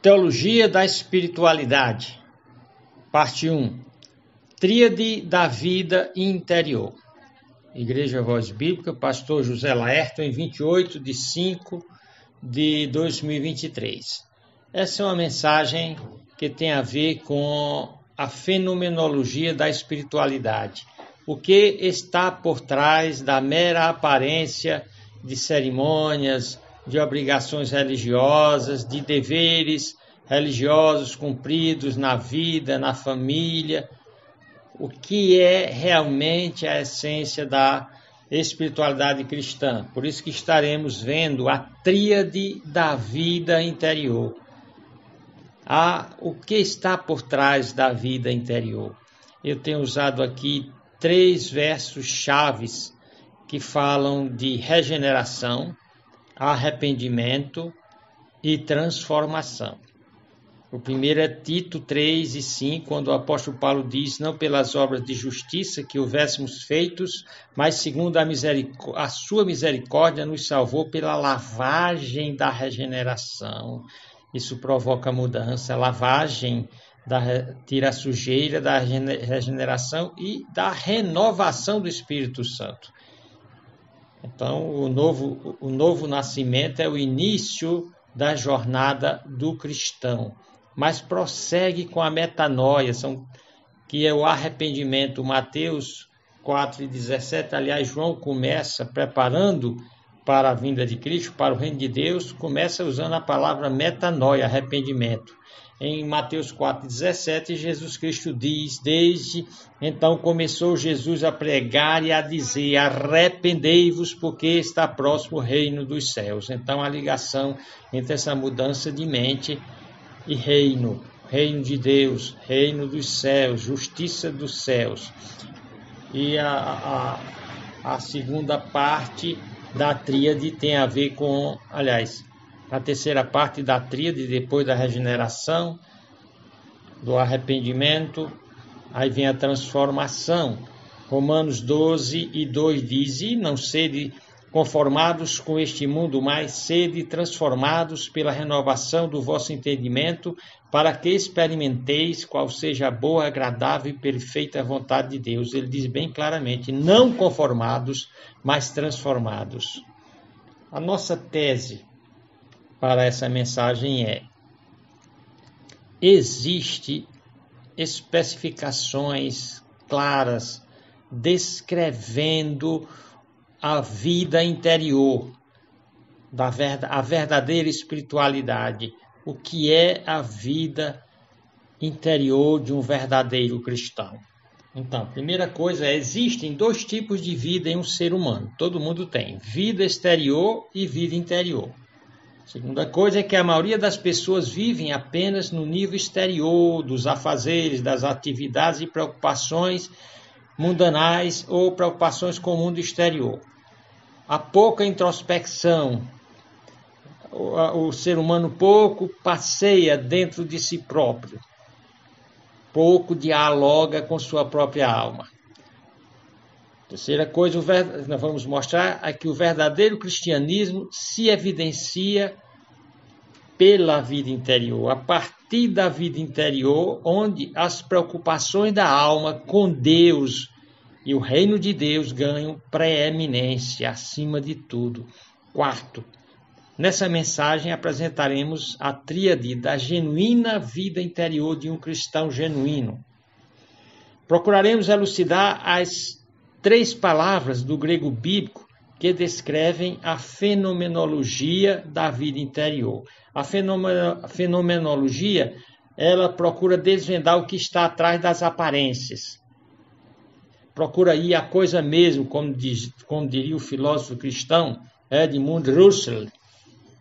Teologia da Espiritualidade, parte 1. Tríade da vida interior. Igreja Voz Bíblica, pastor José Laerto, em 28 de 5 de 2023. Essa é uma mensagem que tem a ver com a fenomenologia da espiritualidade. O que está por trás da mera aparência de cerimônias, de obrigações religiosas, de deveres religiosos cumpridos na vida, na família. O que é realmente a essência da espiritualidade cristã. Por isso que estaremos vendo a tríade da vida interior. O que está por trás da vida interior? Eu tenho usado aqui 3 versos chaves que falam de regeneração, arrependimento e transformação. O primeiro é Tito 3 e 5, quando o apóstolo Paulo diz: não pelas obras de justiça que houvéssemos feitos, mas segundo a sua misericórdia nos salvou pela lavagem da regeneração. Isso provoca mudança, a lavagem tira a sujeira da regeneração e da renovação do Espírito Santo. Então, o novo nascimento é o início da jornada do cristão, mas prossegue com a metanoia, que é o arrependimento. Mateus 4:17, aliás, João começa preparando para a vinda de Cristo, para o reino de Deus, começa usando a palavra metanoia, arrependimento. Em Mateus 4:17, Jesus Cristo diz: desde então começou Jesus a pregar e a dizer: arrependei-vos, porque está próximo o reino dos céus. Então, a ligação entre essa mudança de mente e reino de Deus, reino dos céus, justiça dos céus. E a segunda parte da tríade tem a ver com, a terceira parte da tríade, depois da regeneração, do arrependimento, aí vem a transformação. Romanos 12:2 diz: e não sede conformados com este mundo, mas sede transformados pela renovação do vosso entendimento, para que experimenteis qual seja a boa, agradável e perfeita vontade de Deus. Ele diz bem claramente: não conformados, mas transformados. A nossa tese para essa mensagem é: existe especificações claras descrevendo a vida interior, a verdadeira espiritualidade. O que é a vida interior de um verdadeiro cristão? Então, a primeira coisa é: existem 2 tipos de vida em um ser humano. Todo mundo tem vida exterior e vida interior. A segunda coisa é que a maioria das pessoas vivem apenas no nível exterior, dos afazeres, das atividades e preocupações mundanais ou preocupações com o mundo exterior. Há pouca introspecção. O ser humano pouco passeia dentro de si próprio. Pouco dialoga com sua própria alma. Terceira coisa, nós vamos mostrar é que o verdadeiro cristianismo se evidencia pela vida interior, a partir da vida interior, onde as preocupações da alma com Deus e o reino de Deus ganham preeminência acima de tudo. Quarto, nessa mensagem apresentaremos a tríade da genuína vida interior de um cristão genuíno. Procuraremos elucidar as 3 palavras do grego bíblico que descrevem a fenomenologia da vida interior. A fenomenologia, ela procura desvendar o que está atrás das aparências. Procura ir a coisa mesmo, como diria o filósofo cristão Edmund Husserl,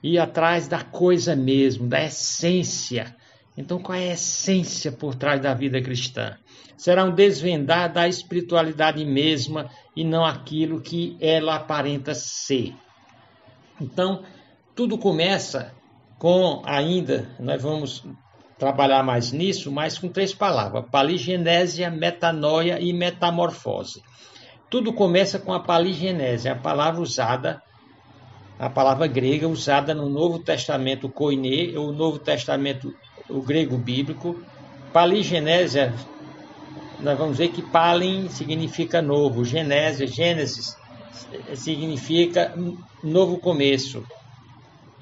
ir atrás da coisa mesmo, da essência. Então, qual é a essência por trás da vida cristã? Será um desvendar da espiritualidade mesma e não aquilo que ela aparenta ser. Então, tudo começa com, nós vamos trabalhar mais nisso, mas com 3 palavras: paligenésia, metanoia e metamorfose. Tudo começa com a paligenésia, a palavra usada a palavra grega usada no Novo Testamento koiné, ou Novo Testamento, o grego bíblico. Paligenésia, nós vamos ver que palin significa novo, Gênesis significa novo começo.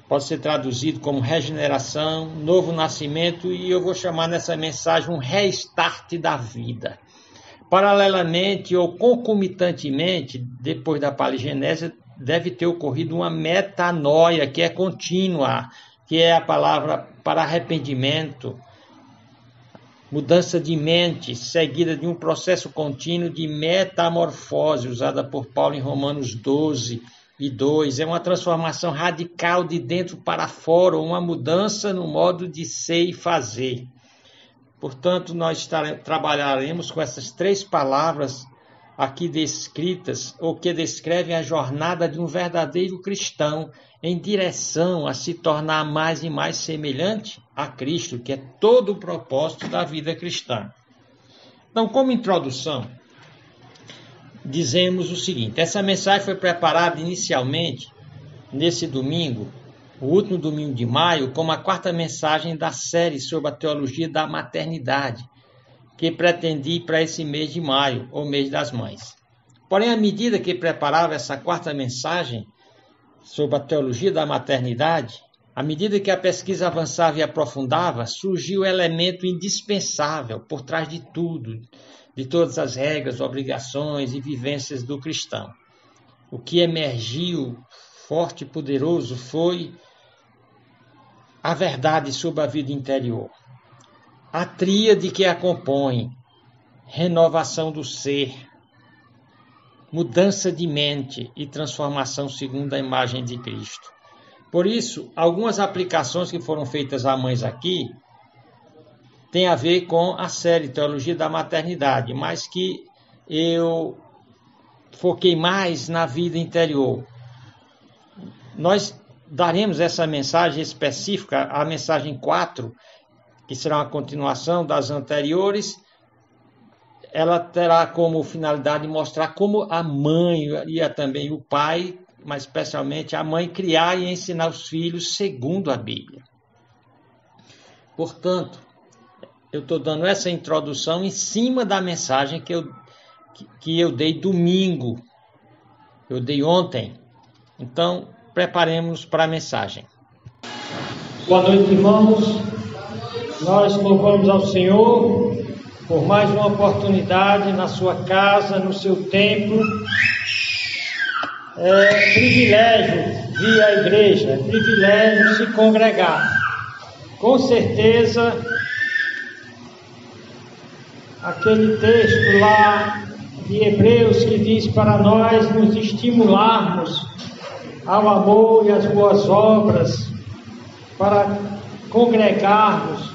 Pode ser traduzido como regeneração, novo nascimento, e eu vou chamar nessa mensagem um restart da vida. Paralelamente ou concomitantemente, depois da paligenésia, deve ter ocorrido uma metanoia, que é contínua, que é a palavra para arrependimento, mudança de mente, seguida de um processo contínuo de metamorfose, usada por Paulo em Romanos 12:2. É uma transformação radical de dentro para fora, uma mudança no modo de ser e fazer. Portanto, nós trabalharemos com essas 3 palavras aqui descritas, ou que descrevem a jornada de um verdadeiro cristão em direção a se tornar mais e mais semelhante a Cristo, que é todo o propósito da vida cristã. Então, como introdução, dizemos o seguinte: essa mensagem foi preparada inicialmente nesse domingo, o último domingo de maio, como a 4ª mensagem da série sobre a teologia da maternidade, que pretendi para esse mês de maio, ou mês das mães. Porém, à medida que preparava essa 4ª mensagem sobre a teologia da maternidade, à medida que a pesquisa avançava e aprofundava, surgiu o elemento indispensável por trás de tudo, de todas as regras, obrigações e vivências do cristão. O que emergiu forte e poderoso foi a verdade sobre a vida interior. A tríade que a compõe: renovação do ser, mudança de mente e transformação segundo a imagem de Cristo. Por isso, algumas aplicações que foram feitas a mães aqui têm a ver com a série Teologia da Maternidade, mas que eu foquei mais na vida interior. Nós daremos essa mensagem específica, a mensagem 4, que será uma continuação das anteriores. Ela terá como finalidade mostrar como a mãe e também o pai, mas especialmente a mãe, criar e ensinar os filhos segundo a Bíblia. Portanto, eu estou dando essa introdução em cima da mensagem que eu dei domingo, eu dei ontem. Então, preparemos para a mensagem. Boa noite, irmãos. Nós louvamos ao Senhor por mais uma oportunidade na sua casa, no seu templo. É privilégio vir à igreja, é privilégio se congregar. Com certeza, aquele texto lá de Hebreus que diz para nós nos estimularmos ao amor e às boas obras, para congregarmos,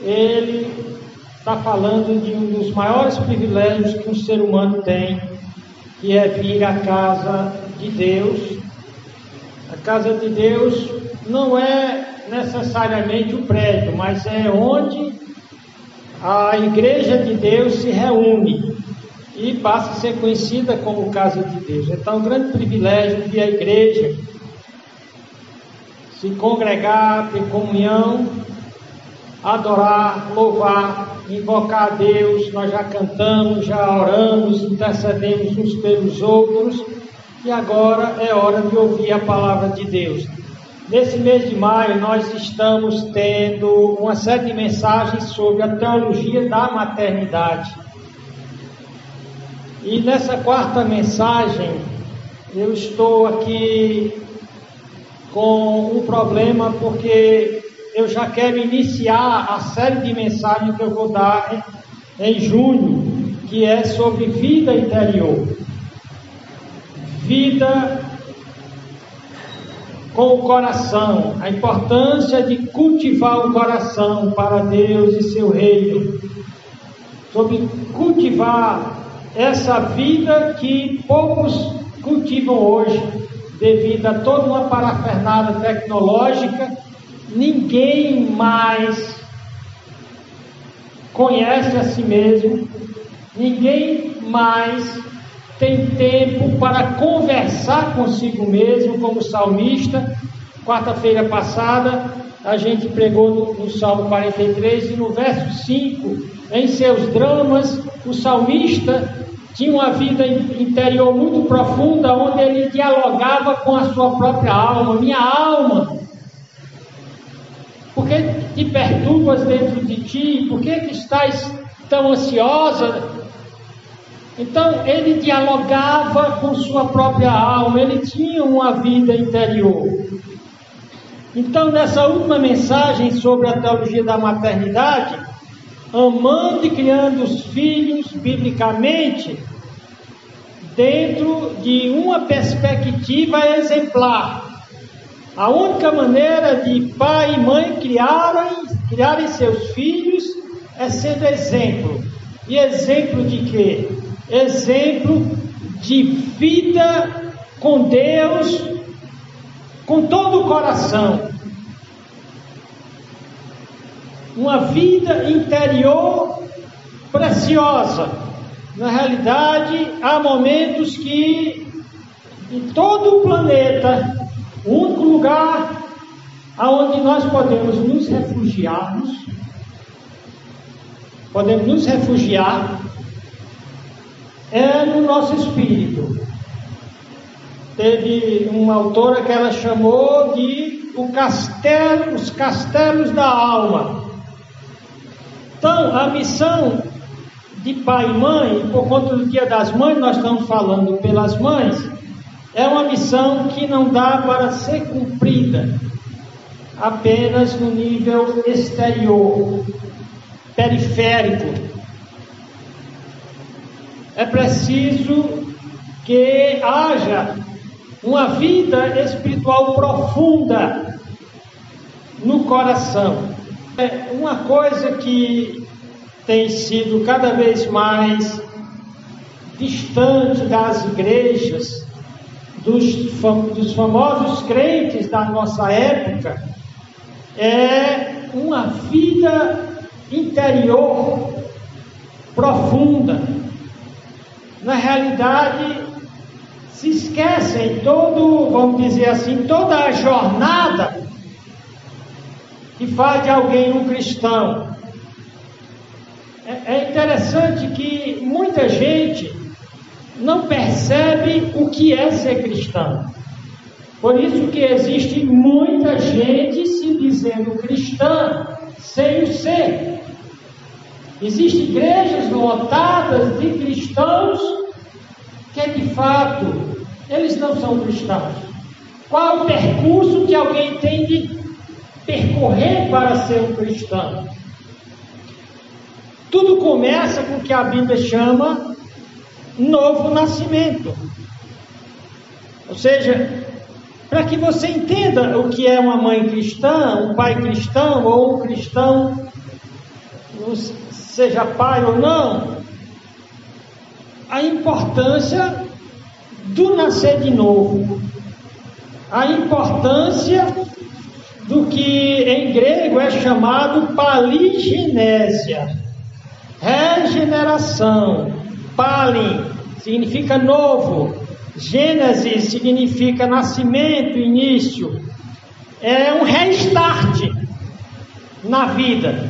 ele está falando de um dos maiores privilégios que um ser humano tem, que é vir à casa de Deus. A casa de Deus não é necessariamente o prédio, mas é onde a igreja de Deus se reúne e passa a ser conhecida como casa de Deus. Então, um grande privilégio vir à igreja, se congregar, ter comunhão, adorar, louvar, invocar a Deus. Nós já cantamos, já oramos, intercedemos uns pelos outros, e agora é hora de ouvir a palavra de Deus. Nesse mês de maio, nós estamos tendo uma série de mensagens sobre a teologia da maternidade. E nessa 4ª mensagem, eu estou aqui com um problema, porque eu já quero iniciar a série de mensagens que eu vou dar em junho, que é sobre vida interior. Vida com o coração, a importância de cultivar o coração para Deus e seu reino. Sobre cultivar essa vida que poucos cultivam hoje, devido a toda uma parafernália tecnológica. Ninguém mais conhece a si mesmo, ninguém mais tem tempo para conversar consigo mesmo, como salmista. Quarta-feira passada, a gente pregou no Salmo 43, e no verso 5, em seus dramas, o salmista tinha uma vida interior muito profunda, onde ele dialogava com a sua própria alma. Minha alma, por que te perturbas dentro de ti? Por que estás tão ansiosa? Então, ele dialogava com sua própria alma, ele tinha uma vida interior. Então, nessa última mensagem sobre a teologia da maternidade, amando e criando os filhos biblicamente, dentro de uma perspectiva exemplar. A única maneira de pai e mãe criarem seus filhos é sendo exemplo. E exemplo de quê? Exemplo de vida com Deus, com todo o coração. Uma vida interior preciosa. Na realidade, há momentos que em todo o planeta, o único lugar aonde nós podemos nos refugiar é no nosso espírito. Teve uma autora que ela chamou de os castelos da alma. Então, a missão de pai e mãe, por conta do Dia das Mães, nós estamos falando pelas mães, é uma missão que não dá para ser cumprida apenas no nível exterior, periférico. É preciso que haja uma vida espiritual profunda no coração. É uma coisa que tem sido cada vez mais distante das igrejas, dos famosos crentes da nossa época, é uma vida interior profunda. Na realidade, se esquecem vamos dizer assim, toda a jornada que faz de alguém um cristão. É interessante que muita gente não percebe o que é ser cristão. Por isso que existe muita gente se dizendo cristã sem o ser. Existem igrejas lotadas de cristãos que de fato eles não são cristãos. Qual é o percurso que alguém tem de percorrer para ser um cristão? Tudo começa com o que a Bíblia chama novo nascimento. Ou seja, para que você entenda o que é uma mãe cristã, um pai cristão ou um cristão, seja pai ou não, a importância do nascer de novo, a importância do que em grego é chamado paligenésia, regeneração. Palin significa novo, Gênesis significa nascimento, início. É um restart na vida.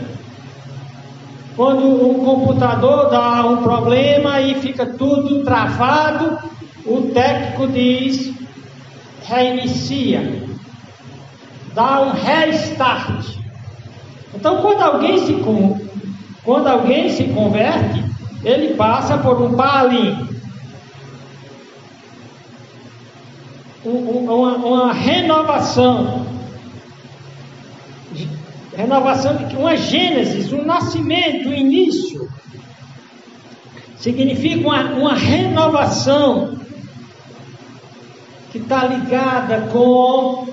Quando um computador dá um problema e fica tudo travado, o técnico diz reinicia, dá um restart. Então, quando alguém se converte, ele passa por um Palin, uma renovação, uma gênesis, um nascimento, um início. Significa uma renovação que está ligada com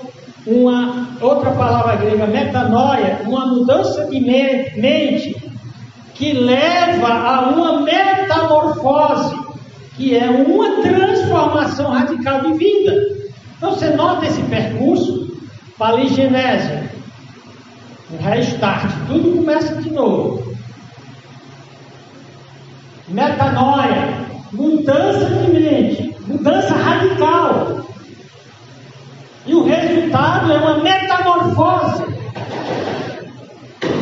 uma outra palavra grega, metanoia, uma mudança de mente que leva a uma metamorfose, que é uma transformação radical de vida. Então você nota esse percurso, paligenésia, um restart, tudo começa de novo. Metanoia, mudança de mente, mudança radical. E o resultado é uma metamorfose,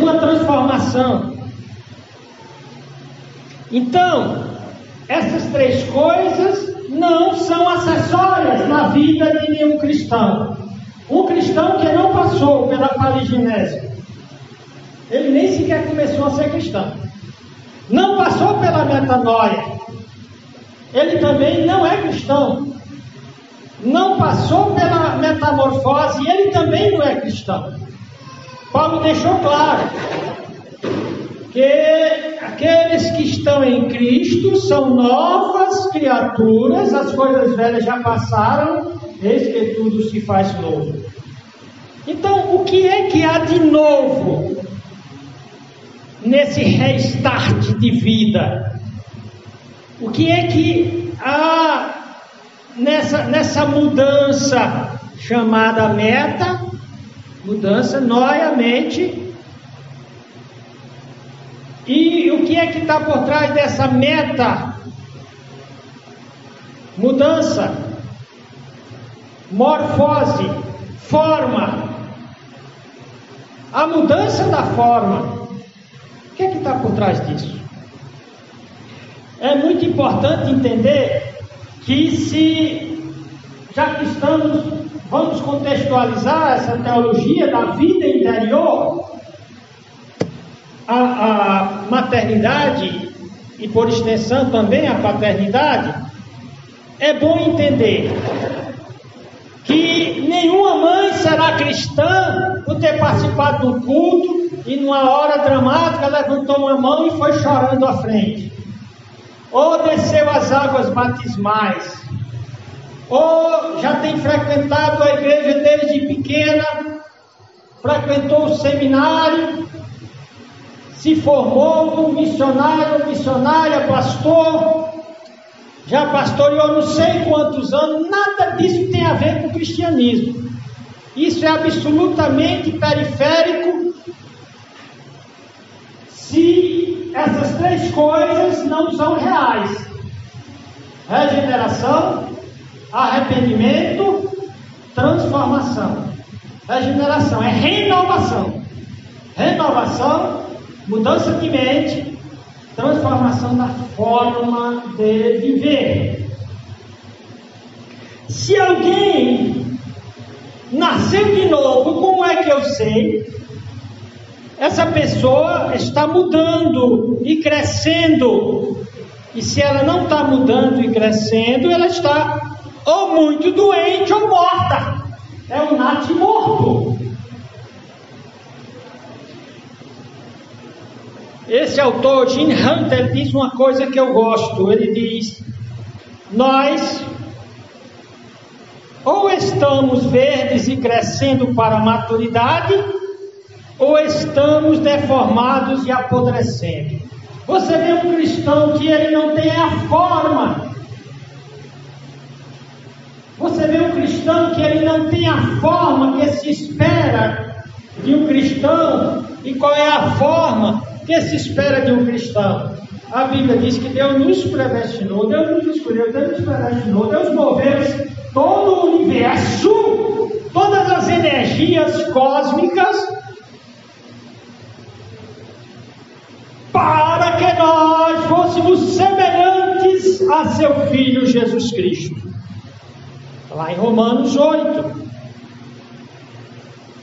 uma transformação. Então, essas três coisas não são acessórias na vida de nenhum cristão. Um cristão que não passou pela paligenese, ele nem sequer começou a ser cristão. Não passou pela metanoia, ele também não é cristão. Não passou pela metamorfose, ele também não é cristão. Paulo deixou claro que aqueles que estão em Cristo são novas criaturas, as coisas velhas já passaram, eis que tudo se faz novo. Então, o que é que há de novo nesse restart de vida? O que é que há nessa mudança chamada meta, mudança, noia, mente? E o que é que está por trás dessa meta? Mudança, morfose, forma. A mudança da forma. O que é que está por trás disso? É muito importante entender que já que vamos contextualizar essa teologia da vida interior, a maternidade e por extensão também a paternidade, é bom entender que nenhuma mãe será cristã por ter participado do culto e numa hora dramática levantou uma mão e foi chorando à frente, ou desceu as águas batismais, ou já tem frequentado a igreja desde pequena, frequentou o seminário, se formou como missionário ou missionária, pastor, já pastoreou não sei quantos anos. Nada disso tem a ver com o cristianismo. Isso é absolutamente periférico se essas três coisas não são reais: regeneração, arrependimento, transformação. Regeneração é renovação. Renovação, mudança de mente, transformação da forma de viver. Se alguém nasceu de novo, como é que eu sei? Essa pessoa está mudando e crescendo. E se ela não está mudando e crescendo, ela está ou muito doente ou morta. É um natimorto. Esse autor, Gene Hunter, diz uma coisa que eu gosto. Ele diz: nós ou estamos verdes e crescendo para a maturidade, ou estamos deformados e apodrecendo. Você vê um cristão que ele não tem a forma. Você vê um cristão que ele não tem a forma que se espera de um cristão. E qual é a forma que se espera de um cristão? A Bíblia diz que Deus nos predestinou, Deus nos escolheu, Deus nos predestinou, Deus moveu todo o universo, todas as energias cósmicas, para que nós fôssemos semelhantes a seu Filho Jesus Cristo. Lá em Romanos 8.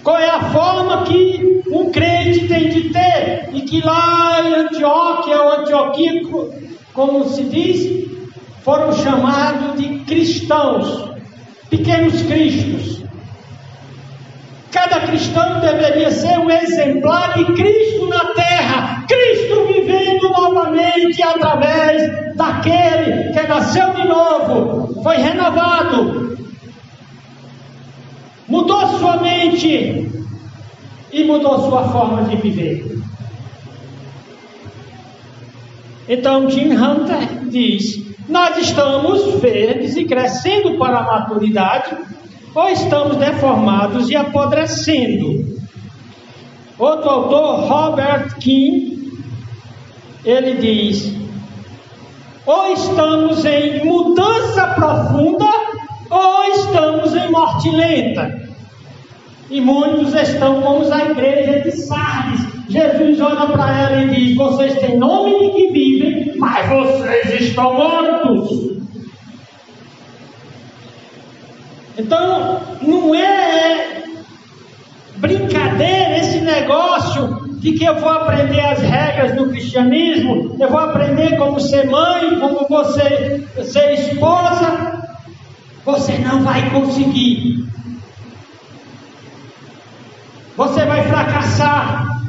Qual é a forma que um crente tem de ter? E que lá em Antioquia, ou Antioquia, como se diz, foram chamados de cristãos, pequenos cristos. Cada cristão deveria ser um exemplar de Cristo na terra, Cristo vivendo novamente através daquele que nasceu de novo, foi renovado, mudou sua mente e mudou sua forma de viver. Então Jim Hunter diz: nós estamos verdes e crescendo para a maturidade, ou estamos deformados e apodrecendo. Outro autor, Robert King, ele diz: Ou estamos em mudança profunda, ou estamos em morte lenta. E muitos estão como a igreja de Sardes. Jesus olha para ela e diz: vocês têm nome de que vivem, mas vocês estão mortos. Então, não é brincadeira esse negócio de que eu vou aprender as regras do cristianismo, eu vou aprender como ser mãe, como você ser esposa. Você não vai conseguir. Você vai fracassar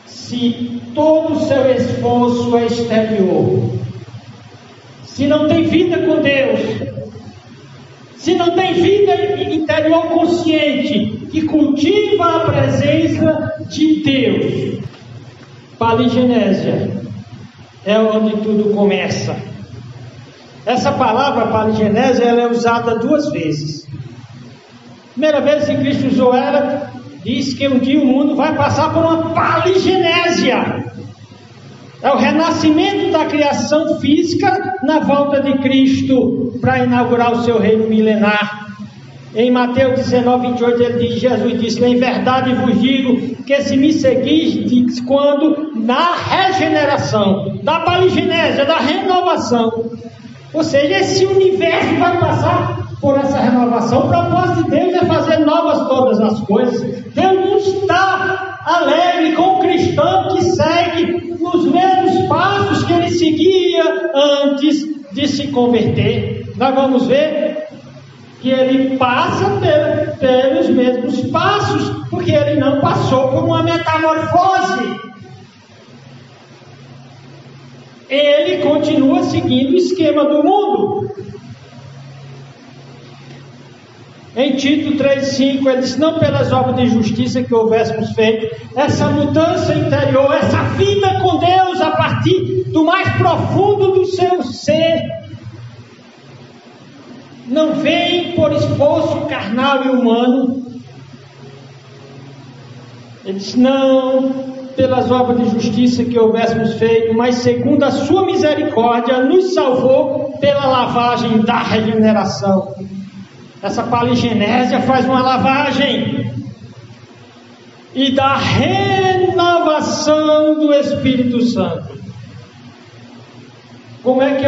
se todo o seu esforço é exterior. Se não tem vida com Deus, se não tem vida interior consciente, que cultiva a presença de Deus. Paligenésia é onde tudo começa. Essa palavra paligenésia, ela é usada 2 vezes. Primeira vez que Cristo usou ela, diz que um dia o mundo vai passar por uma paligenésia. É o renascimento da criação física na volta de Cristo para inaugurar o seu reino milenar. Em Mateus 19, 28, Jesus disse: em verdade vos digo que se me seguis, quando na regeneração, da paligenésia, da renovação, ou seja, esse universo vai passar por essa renovação. O propósito de Deus é fazer novas todas as coisas. Deus não está alegre com o cristão que segue nos mesmos passos que ele seguia antes de se converter. Nós vamos ver que ele passa pelos mesmos passos, porque ele não passou por uma metamorfose. Ele continua seguindo o esquema do mundo. Em Tito 3,5 ele diz: não pelas obras de justiça que houvéssemos feito, essa mudança interior, essa vida com Deus a partir do mais profundo do seu ser, não vem por esforço carnal e humano. Ele diz: não pelas obras de justiça que houvéssemos feito, mas segundo a sua misericórdia nos salvou pela lavagem da regeneração. Essa paligenésia faz uma lavagem e da renovação do Espírito Santo. Como é que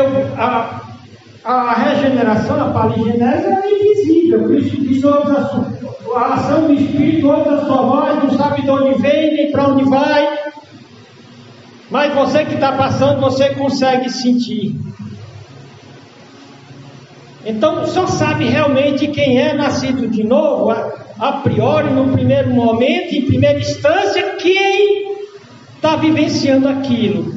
a regeneração, a paligenésia é invisível. Cristo diz: a ação do Espírito ouve a sua voz, não sabe de onde vem nem para onde vai, mas você que está passando, você consegue sentir. Então só sabe realmente quem é nascido de novo, a priori, no primeiro momento, em primeira instância, quem está vivenciando aquilo.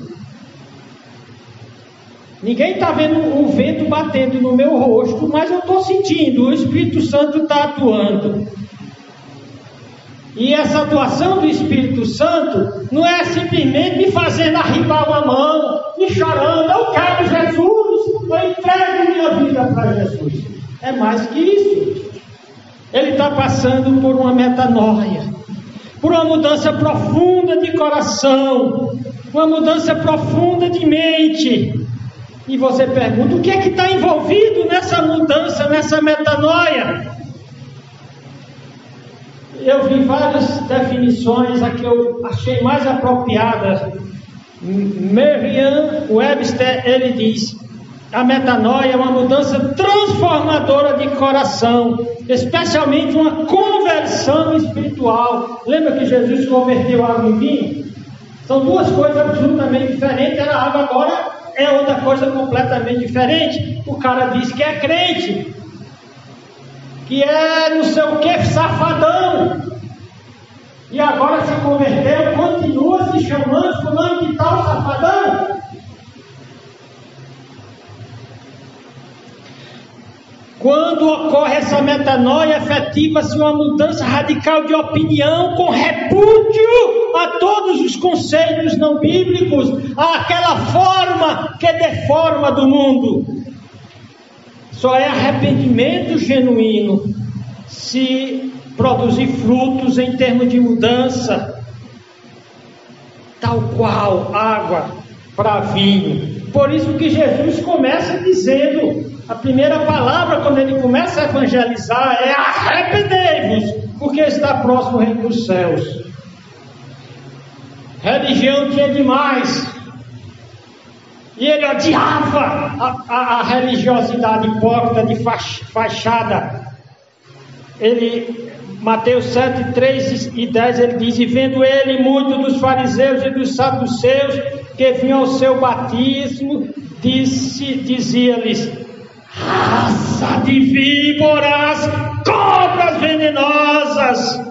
Ninguém está vendo o vento batendo no meu rosto, mas eu estou sentindo, o Espírito Santo está atuando. E essa atuação do Espírito Santo não é simplesmente me fazendo arribar uma mão, me chorando: eu quero Jesus, eu entrego minha vida para Jesus. É mais que isso. Ele está passando por uma metanoia, por uma mudança profunda de coração, uma mudança profunda de mente. E você pergunta: o que é que está envolvido nessa mudança, nessa metanoia? Eu vi várias definições, a que eu achei mais apropriada. Merriam-Webster, ele diz: a metanoia é uma mudança transformadora de coração, especialmente uma conversão espiritual. Lembra que Jesus converteu água em vinho? São 2 coisas absolutamente diferentes. Era água, agora é outra coisa completamente diferente. O cara diz que é crente, que é não sei o que, safadão, e agora se converteu, continua se chamando fulano de tal safadão. Quando ocorre essa metanoia, efetiva-se uma mudança radical de opinião, com repúdio a todos os conceitos não bíblicos, àquela forma que deforma do mundo. Só é arrependimento genuíno se produzir frutos em termos de mudança, tal qual água para vinho. Por isso que Jesus começa dizendo, a primeira palavra quando ele começa a evangelizar é: arrependei-vos, porque está próximo o reino dos céus. Religião tinha demais, e ele odiava a religiosidade hipócrita de fachada. Mateus 7, 3 e 10, ele diz: e vendo ele muito dos fariseus e dos saduceus que vinham ao seu batismo, dizia-lhes: raça de víboras, cobras venenosas,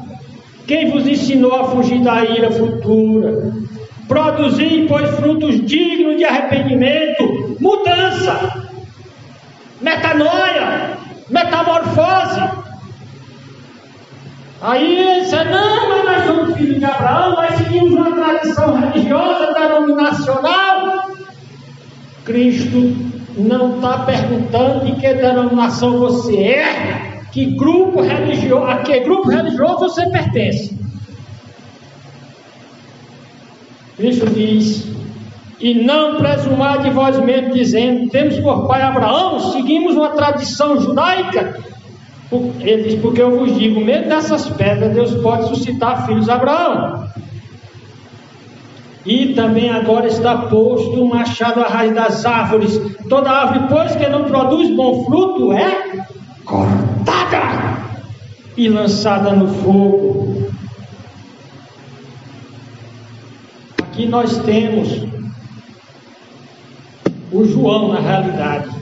quem vos ensinou a fugir da ira futura? Produzi, pois, frutos dignos de arrependimento, mudança, metanoia, metamorfose. Aí ele disse: não, mas nós somos filhos de Abraão, nós seguimos uma tradição religiosa, denominacional. Cristo não está perguntando de que denominação você é, que grupo religioso, a que grupo religioso você pertence. Cristo diz: e não presumai de vós mesmos, dizendo, temos por pai Abraão, seguimos uma tradição judaica. Ele diz: porque eu vos digo, mesmo dessas pedras Deus pode suscitar filhos de Abraão. E também agora está posto um machado à raiz das árvores. Toda árvore, pois, que não produz bom fruto, é cortada e lançada no fogo. Aqui nós temos o João, na realidade.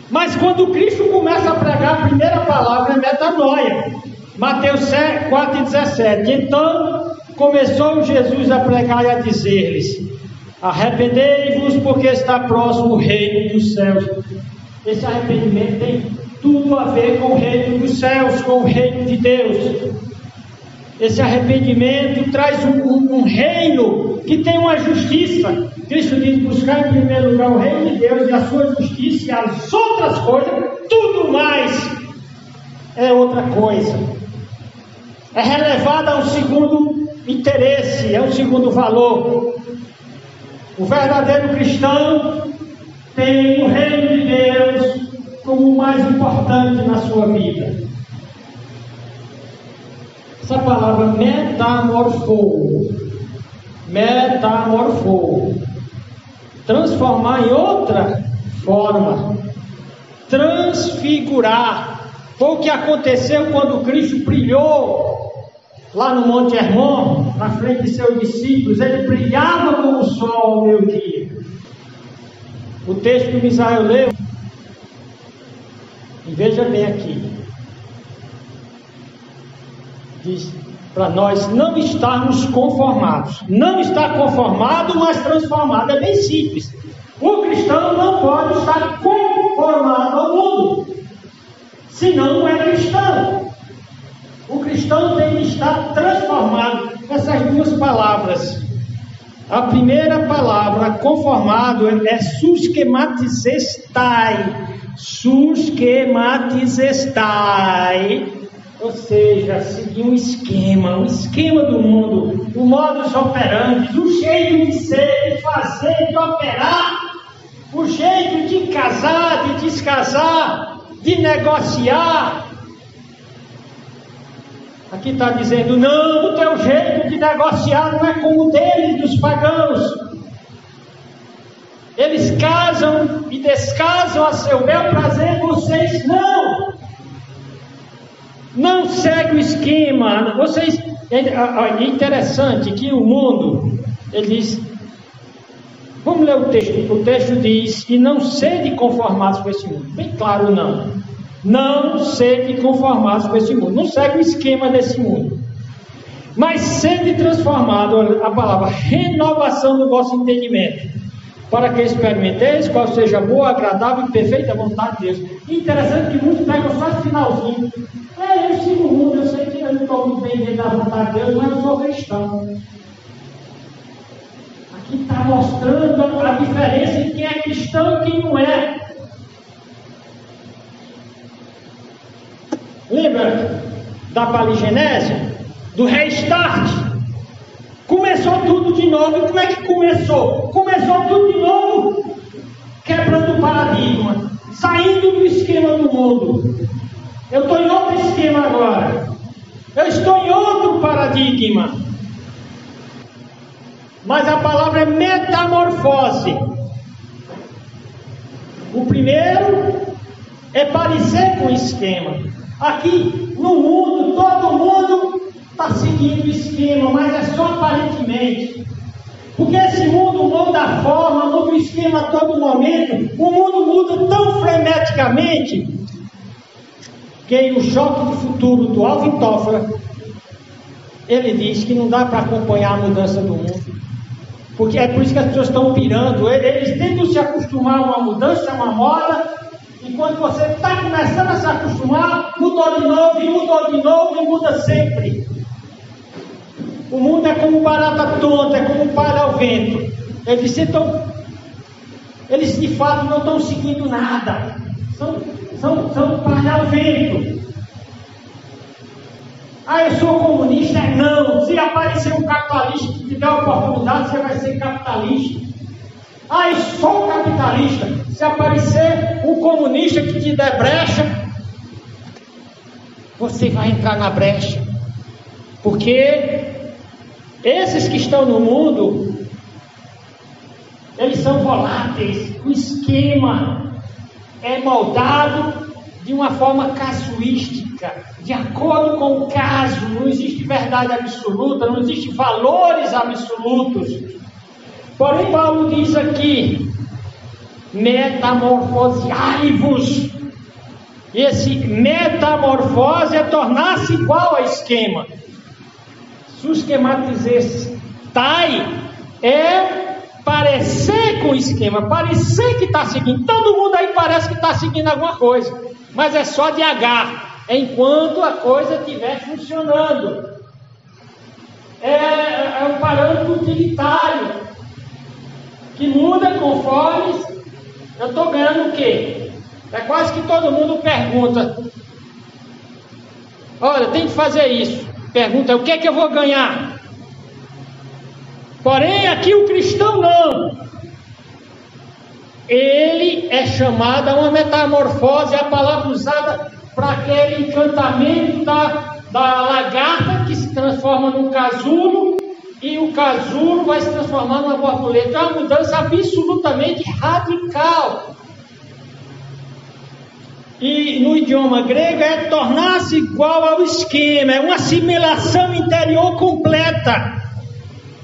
Mas quando Cristo começa a pregar, a primeira palavra é metanoia. Mateus 4,17. Então começou Jesus a pregar e a dizer-lhes: arrependei-vos, porque está próximo o reino dos céus. Esse arrependimento tem tudo a ver com o reino dos céus, com o reino de Deus. Esse arrependimento traz um reino que tem uma justiça. Cristo diz: buscar em primeiro lugar o reino de Deus e a sua justiça, e as outras coisas, tudo mais é outra coisa. É relevado a um segundo interesse, é um segundo valor. O verdadeiro cristão tem o reino de Deus como o mais importante na sua vida. Essa palavra metamorfou, transformar em outra forma, transfigurar. Foi o que aconteceu quando Cristo brilhou lá no Monte Hermon, na frente de seus discípulos. Ele brilhava como o sol ao meio-dia. O texto que o Misael leu, e veja bem aqui, diz para nós não estarmos conformados. Não estar conformado, mas transformado. É bem simples. O cristão não pode estar conformado ao mundo, senão não é cristão. O cristão tem que estar transformado. Essas duas palavras. A primeira palavra, conformado, é susquematizestai. Susquematizestai. Ou seja, seguir um esquema do mundo, o modus operandi, o jeito de ser, de fazer, de operar, o jeito de casar, de descasar, de negociar. Aqui está dizendo: não, o teu jeito de negociar não é como o deles, dos pagãos. Eles casam e descasam a seu bel prazer, vocês não. Não segue o esquema. Vocês, é interessante que o mundo, ele diz, vamos ler o texto. O texto diz: e não sede conformados com esse mundo. Bem claro, não sede conformados com esse mundo. Não segue o esquema desse mundo, mas sede transformado. A palavra renovação do vosso entendimento, para que experimenteis qual seja boa, agradável e perfeita vontade de Deus. Interessante que muitos pegam só esse finalzinho. Eu sigo o mundo, eu sei que eu não estou muito bem dentro da vontade de Deus, mas eu sou cristão. Aqui está mostrando a diferença entre quem é cristão e quem não é. Lembra da paligenese? Do restart? Começou tudo de novo. E como é que começou? Começou começou tudo de novo, quebrando o paradigma, saindo do esquema do mundo. Eu estou em outro esquema agora. Eu estou em outro paradigma. Mas a palavra é metamorfose. O primeiro é parecer com o esquema. Aqui no mundo, todo mundo está seguindo o esquema, mas é só aparentemente. Porque esse mundo muda a forma, muda o esquema a todo momento. O mundo muda tão freneticamente que o choque de futuro do Alvin Toffler, ele diz que não dá para acompanhar a mudança do mundo. Porque é por isso que as pessoas estão pirando. Eles tentam se acostumar a uma mudança, a uma moda. E quando você está começando a se acostumar, mudou de novo, e muda sempre. O mundo é como barata tonta, é como palha ao vento. Eles de fato não estão seguindo nada. São palha ao vento. Ah, eu sou comunista? Não. Se aparecer um capitalista que te der a oportunidade, você vai ser capitalista. Ah, eu sou capitalista. Se aparecer um comunista que te der brecha, você vai entrar na brecha. Porque esses que estão no mundo, eles são voláteis. O esquema é moldado de uma forma casuística, de acordo com o caso. Não existe verdade absoluta, não existe valores absolutos. Porém, Paulo diz aqui: metamorfoseai-vos. E esse metamorfose é tornar-se igual ao esquema. Se o esquematizai é parecer com o esquema, parecer que está seguindo. Todo mundo aí parece que está seguindo alguma coisa, mas é só de H, enquanto a coisa estiver funcionando. É um parâmetro utilitário que muda conforme eu estou ganhando o quê? É quase que todo mundo pergunta: olha, tem que fazer isso. Pergunta: o que é que eu vou ganhar? Porém, aqui o cristão não. Ele é chamado a uma metamorfose, a palavra usada para aquele encantamento da lagarta que se transforma num casulo, e o casulo vai se transformar numa borboleta. É uma mudança absolutamente radical. E no idioma grego é tornar-se igual ao esquema, é uma assimilação interior completa.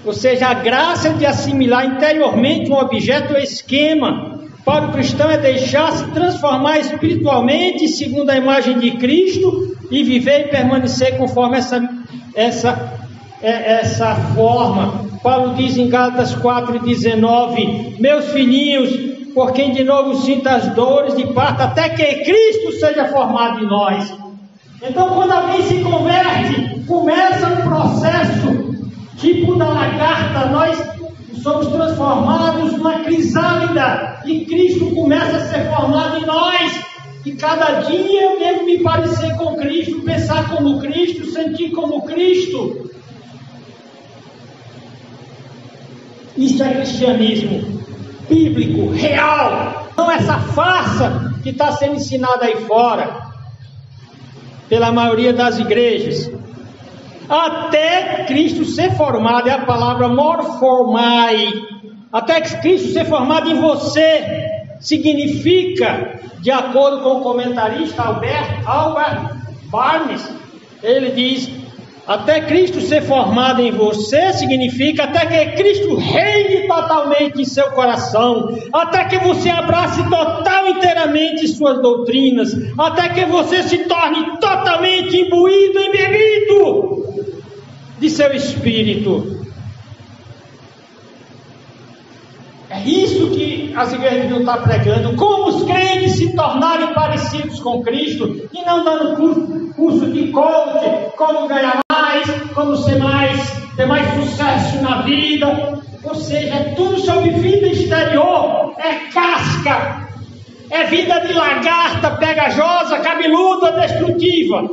Ou seja, a graça de assimilar interiormente um objeto ou esquema. Para o cristão é deixar-se transformar espiritualmente segundo a imagem de Cristo e viver e permanecer conforme essa forma. Paulo diz em Gálatas 4,19: meus filhinhos, por quem de novo sinta as dores de parto, até que Cristo seja formado em nós. Então, quando alguém se converte, começa um processo tipo da lagarta. Nós somos transformados numa crisálida e Cristo começa a ser formado em nós. E cada dia eu devo me parecer com Cristo, pensar como Cristo, sentir como Cristo. Isso é cristianismo bíblico, real, não essa farsa que está sendo ensinada aí fora pela maioria das igrejas. Até Cristo ser formado, é a palavra morformai. Até que Cristo ser formado em você significa, de acordo com o comentarista Albert Barnes, ele diz: até Cristo ser formado em você significa até que Cristo reine totalmente em seu coração, até que você abrace total e inteiramente suas doutrinas, até que você se torne totalmente imbuído, embebido de seu espírito. É isso que as igrejas não estão pregando. Como os crentes se tornarem parecidos com Cristo, e não dando curso de coach, como ganhar mais, como ter mais sucesso na vida. Ou seja, é tudo sobre vida exterior, é casca, é vida de lagarta pegajosa, cabeluda, destrutiva.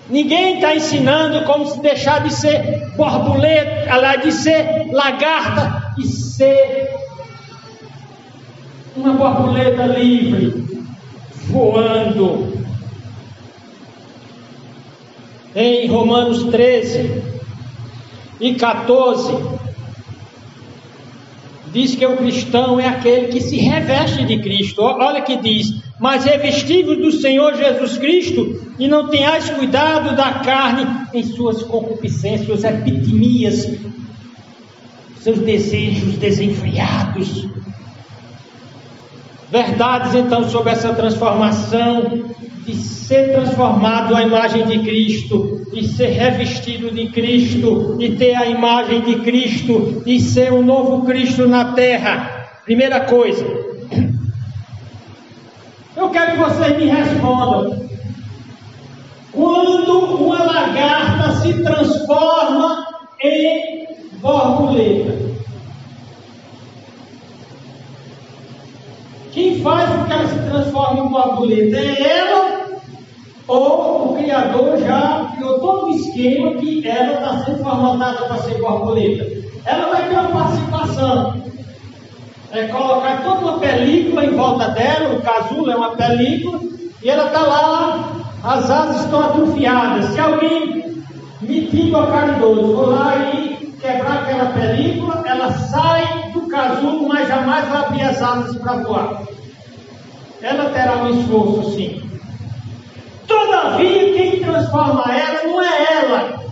Ninguém está ensinando como se deixar de ser borboleta, de ser lagarta e ser uma borboleta livre, voando. Em Romanos 13 e 14, diz que o cristão é aquele que se reveste de Cristo. Olha que diz: mas revestivos do Senhor Jesus Cristo, e não tenhais cuidado da carne em suas concupiscências, suas epitemias, seus desejos desenfreados. Verdades então sobre essa transformação, de ser transformado à imagem de Cristo, de ser revestido de Cristo, de ter a imagem de Cristo, de ser um novo Cristo na terra. Primeira coisa, eu quero que vocês me respondam: quando uma lagarta se transforma em borboleta, quem faz com que ela se transforme em borboleta? É ela, ou o Criador já criou todo um esquema que ela está sendo formatada para ser borboleta? Ela vai ter uma participação, é colocar toda uma película em volta dela. O casulo é uma película, e ela está lá, as asas estão atrofiadas. Se alguém metido a caridoso for lá e quebrar aquela película, ela sai do casulo, mas jamais vai abrir as asas para voar. Ela terá um esforço, sim. Todavia, quem transforma ela não é ela.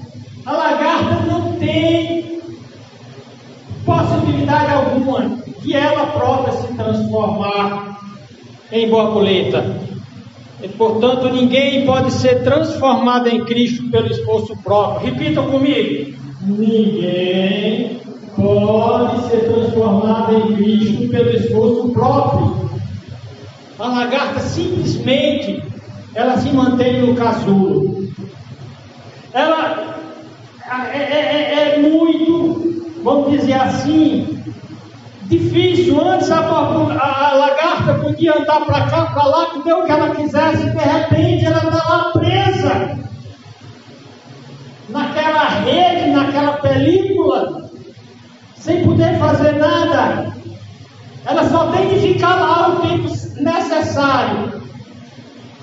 A lagarta não tem possibilidade alguma de ela própria se transformar em borboleta. E, portanto, ninguém pode ser transformado em Cristo pelo esforço próprio. Repitam comigo: ninguém pode ser transformado em Cristo pelo esforço próprio. A lagarta simplesmente, ela se mantém no casulo. Ela é muito, vamos dizer assim, difícil. Antes a lagarta podia andar para cá, para lá, comer o que ela quisesse. De repente ela está lá presa naquela rede, naquela película, sem poder fazer nada. Ela só tem que ficar lá o tempo necessário.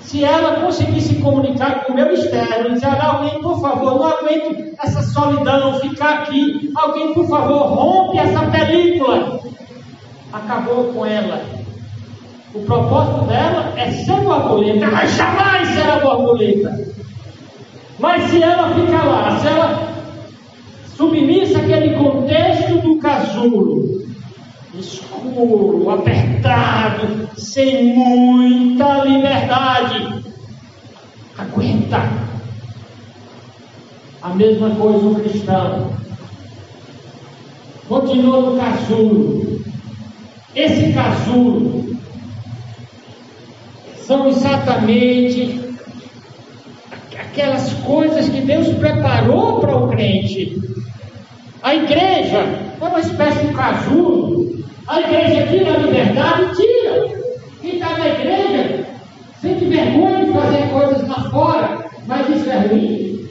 Se ela conseguir se comunicar com o meu externo, dizer: alguém, por favor, não aguento essa solidão, ficar aqui, alguém, por favor, rompe essa película. Acabou com ela. O propósito dela é ser borboleta, ela jamais será borboleta. Mas se ela ficar lá, se ela submissa àquele contexto do casulo, escuro, apertado, sem muita liberdade, aguenta. A mesma coisa o cristão. Continua no casulo. Esse casulo são exatamente aquelas coisas que Deus preparou para o crente. A igreja é uma espécie de casulo. A igreja tira a liberdade? Tira. Quem está na igreja sente vergonha de fazer coisas lá fora. Mas isso é ruim?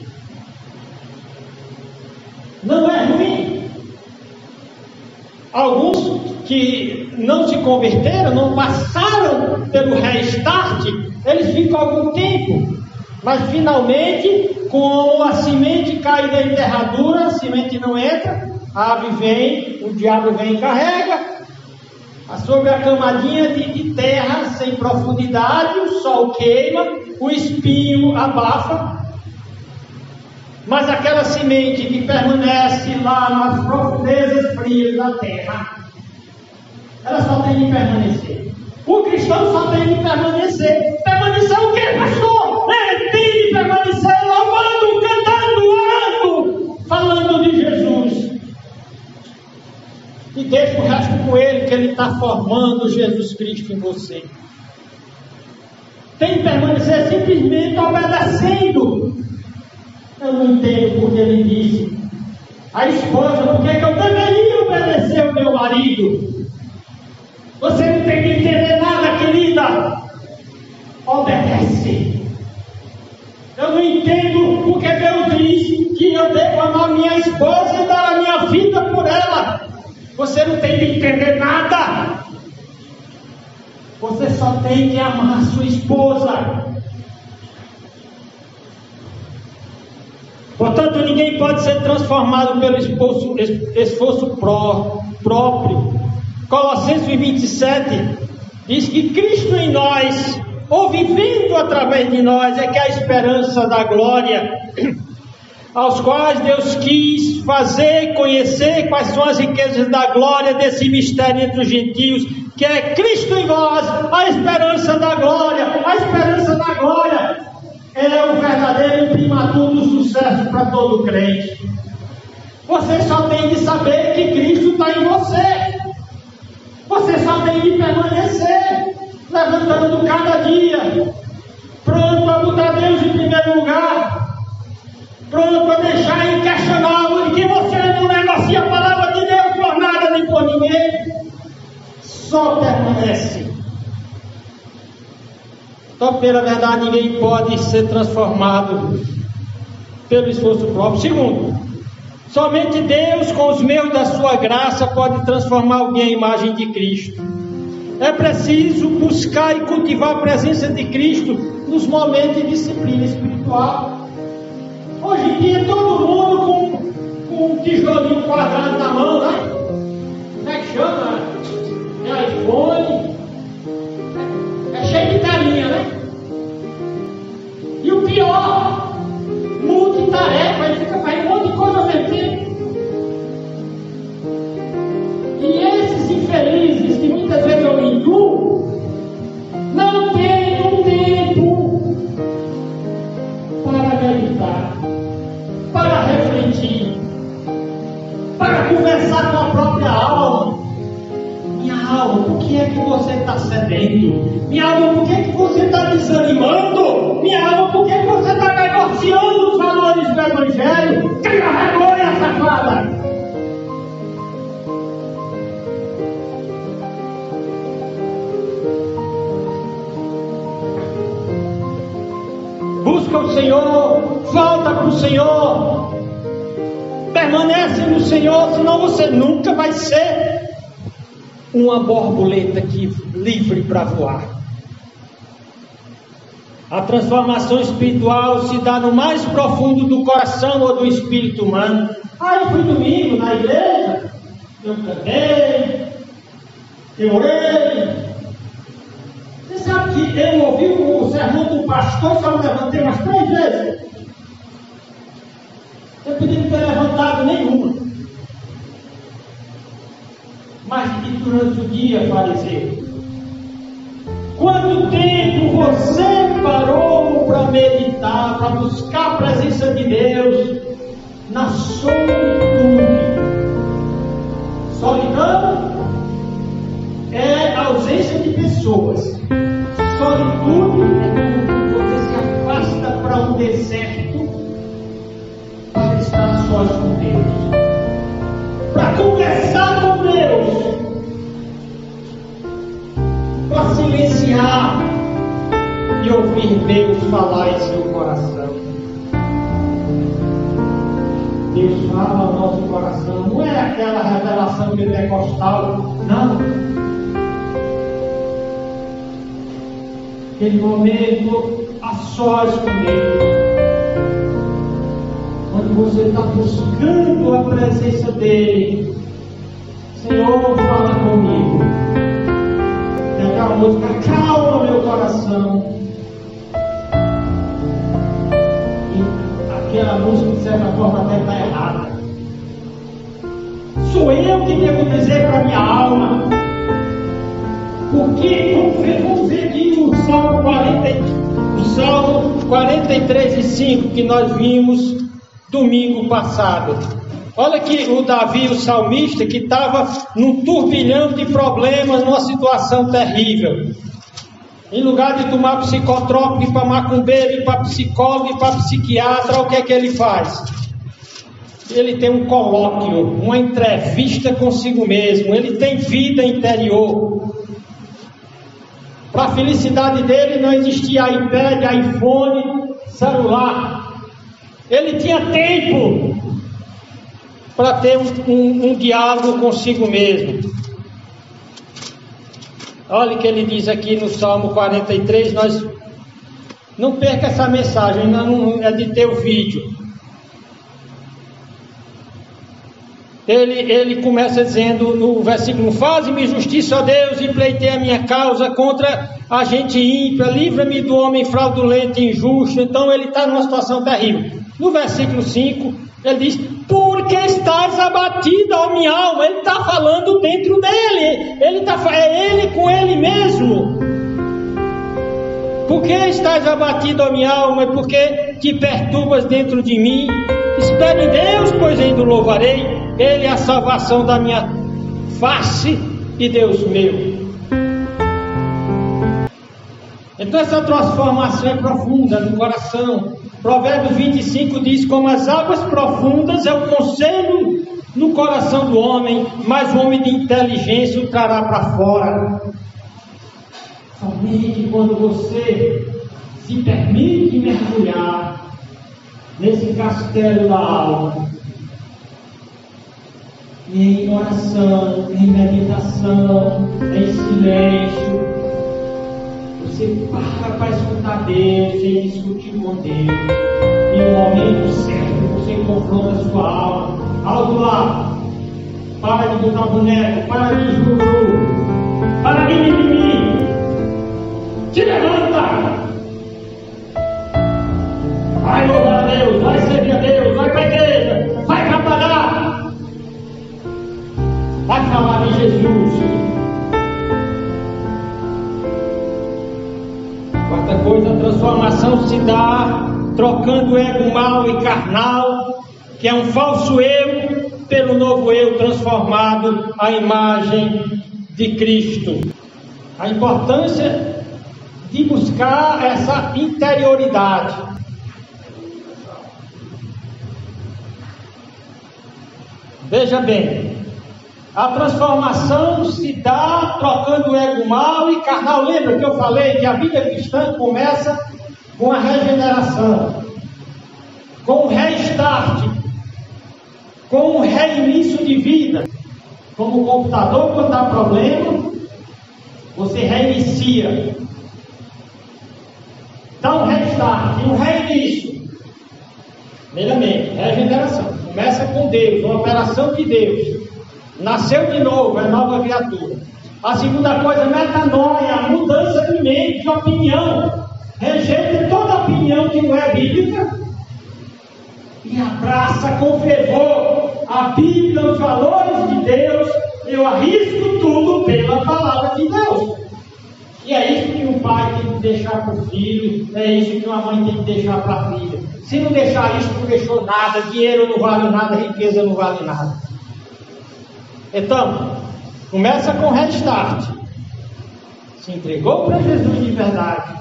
Não é ruim. Alguns que não se converteram, não passaram pelo restart, eles ficam algum tempo. Mas finalmente, com a semente caída em enterradura, a semente não entra, a ave vem, o diabo vem e carrega. Sobre a camadinha de terra sem profundidade, o sol queima, o espinho abafa. Mas aquela semente que permanece lá nas profundezas frias da terra, ela só tem que permanecer. O cristão só tem que permanecer. Permanecer o quê, pastor? Ele tem que permanecer louvando, cantando, orando, falando de Jesus. E deixa o resto com ele, que ele está formando Jesus Cristo em você. Tem que permanecer simplesmente obedecendo. Eu não entendo porque ele disse: a esposa, por que eu deveria obedecer o meu marido? Você não tem que entender nada, querida. Obedece. Eu não entendo porque Deus diz que eu devo amar minha esposa e dar a minha vida por ela. Você não tem que entender nada. Você só tem que amar sua esposa. Portanto, ninguém pode ser transformado pelo esforço próprio. Colossenses 27 diz que Cristo em nós, ou vivendo através de nós, é que é a esperança da glória, aos quais Deus quis fazer conhecer quais são as riquezas da glória desse mistério entre os gentios, que é Cristo em vós, a esperança da glória. A esperança da glória é o verdadeiro imprimatur do sucesso para todo crente. Você só tem de saber que Cristo está em você. Você só tem de permanecer, levantando cada dia, pronto a botar Deus em primeiro lugar, pronto a deixar inquestionável de que você não negocia a palavra de Deus por nada nem por ninguém. Só permanece. Então, pela verdade, ninguém pode ser transformado pelo esforço próprio. Segundo, somente Deus, com os meios da sua graça, pode transformar alguém à imagem de Cristo. É preciso buscar e cultivar a presença de Cristo nos momentos de disciplina espiritual. Hoje em dia, todo mundo com um tijolinho quadrado na mão, né? Como é que chama? É iPhone. É cheio de telinha, né? E o pior, multitarefa, ele fica fazendo um monte de coisa ao mesmo tempo. E esses infelizes, que muitas vezes eu me incluo, não têm um tempo para meditar, para refletir, para conversar com a própria alma. Minha alma, por que é que você está cedendo? Minha alma, por que é que você está desanimando? Minha alma, por que é que você está negociando os valores do Evangelho? Tenha vergonha, safada! Busca o Senhor, volta para o Senhor, permanece no Senhor, senão você nunca vai ser uma borboleta livre para voar. A transformação espiritual se dá no mais profundo do coração ou do espírito humano. Eu fui domingo na igreja, eu cantei, eu orei. Você sabe que eu ouvi o sermão do pastor, só me levantei umas 3 vezes. Eu podia não ter levantado nenhuma. Mas que durante o dia, fariseu, quanto tempo você parou para meditar, para buscar a presença de Deus na solitude? Solidão é ausência de pessoas. Solitude é quando você se afasta para um deserto para estar sós com Deus, para conversar com Deus, para silenciar e ouvir Deus falar em seu coração. Deus fala ao nosso coração, não é aquela revelação pentecostal, não. Aquele momento a sós com Deus, onde você está buscando a presença dEle. Senhor, fala comigo. E aquela música acalma meu coração. E aquela música, de certa forma, até está errada. Sou eu que devo dizer para minha alma. Porque, vamos ver aqui o Salmo 43 e 5 que nós vimos domingo passado. Olha que o Davi, o salmista, que estava num turbilhão de problemas, numa situação terrível. Em lugar de tomar psicotrópico, ir para macumbeiro, ir para psicólogo, ir para psiquiatra, o que é que ele faz? Ele tem um colóquio, uma entrevista consigo mesmo, ele tem vida interior. Para a felicidade dele não existia iPad, iPhone, celular. Ele tinha tempo para ter um diálogo consigo mesmo. Olha o que ele diz aqui no Salmo 43, não perca essa mensagem, ainda não é de ter o vídeo. Ele começa dizendo no versículo: faze-me justiça, ó Deus, e pleiteia a minha causa contra a gente ímpia, livra-me do homem fraudulento e injusto. Então ele está numa situação terrível. No versículo 5, ele diz: porque estás abatido, ó minha alma. Ele está falando dentro dele, é ele com ele mesmo. Por que estás abatido, ó minha alma, e por que te perturbas dentro de mim? Espere em Deus, pois ainda o louvarei. Ele é a salvação da minha face e Deus meu. Então essa transformação é profunda no coração. Provérbios 25 diz: como as águas profundas é o conselho no coração do homem, mas o homem de inteligência o trará para fora. Somente quando você se permite mergulhar nesse castelo da alma, em oração, em meditação, em silêncio, você para escutar Deus, e discutir com Deus, e no momento certo você confronta a sua alma. Alto lá, para de botar boneco, para de juju, para de mimimi, te levanta, vai louvar a Deus, vai servir a Deus, vai para a igreja, vai trabalhar, vai falar de Jesus. Quarta coisa, a transformação se dá trocando o ego mau e carnal, que é um falso eu, pelo novo eu transformado à imagem de Cristo. A importância de buscar essa interioridade. Veja bem, a transformação se dá trocando o ego mau e carnal. Lembra que eu falei que a vida cristã começa com a regeneração, com o restart, com o reinício de vida. Como o computador, quando dá problema, você reinicia, dá um restart, um reinício. Primeiramente, regeneração, começa com Deus, uma operação de Deus. Nasceu de novo, é nova criatura. A segunda coisa, metanoia, mudança de mente, de opinião. Rejeita toda opinião que não é bíblica e abraça com fervor a Bíblia, os valores de Deus. Eu arrisco tudo pela palavra de Deus. E é isso que um pai tem que deixar para o filho, é isso que uma mãe tem que deixar para a filha. Se não deixar isso, não deixou nada. Dinheiro não vale nada, riqueza não vale nada. Então, começa com restart. Se entregou para Jesus de verdade,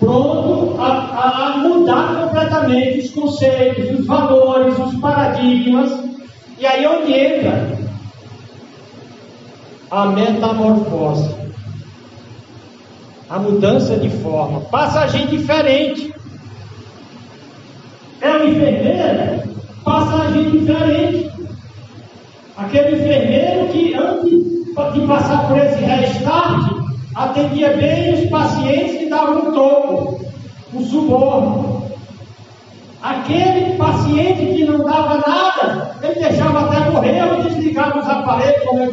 pronto a mudar completamente os conceitos, os valores, os paradigmas. E aí onde entra a metamorfose, a mudança de forma, passa a agir diferente. É uma enfermeira, passa a agir diferente. Aquele enfermeiro que antes de passar por esse restart, atendia bem os pacientes que davam um toco, um suborno. Aquele paciente que não dava nada, ele deixava até morrer ou desligava os aparelhos, como eu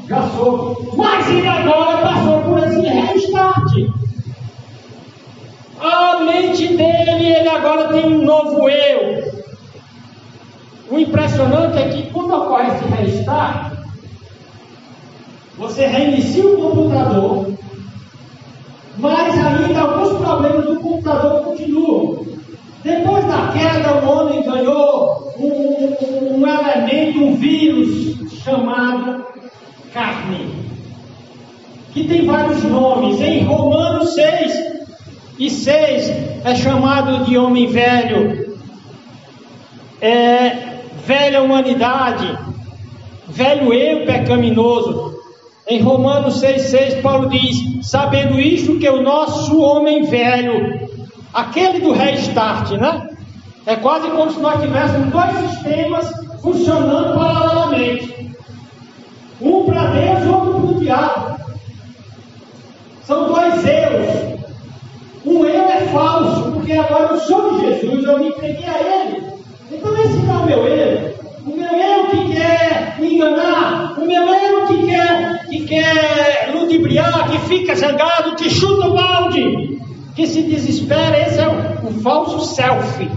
já soube. Mas ele agora passou por esse restart. A mente dele, ele agora tem um novo eu. O impressionante é que quando ocorre esse restart, você reinicia o computador, mas ainda alguns problemas do computador continuam. Depois da queda, o homem ganhou um elemento, um vírus chamado carne, que tem vários nomes. Em Romanos 6:6 é chamado de homem velho, velha humanidade, velho eu pecaminoso. Em Romanos 6,6 Paulo diz: sabendo isto, que o nosso homem velho, aquele do restart, né? É quase como se nós tivéssemos dois sistemas funcionando paralelamente. Um para Deus e outro para o diabo. São dois eus. Um eu é falso, porque agora eu sou de Jesus, eu me entreguei a Ele. Então esse não é o meu eu. O meu eu que quer me enganar, o meu eu que quer ludibriar, que fica zangado, que chuta o balde, que se desespera. Esse é o falso self.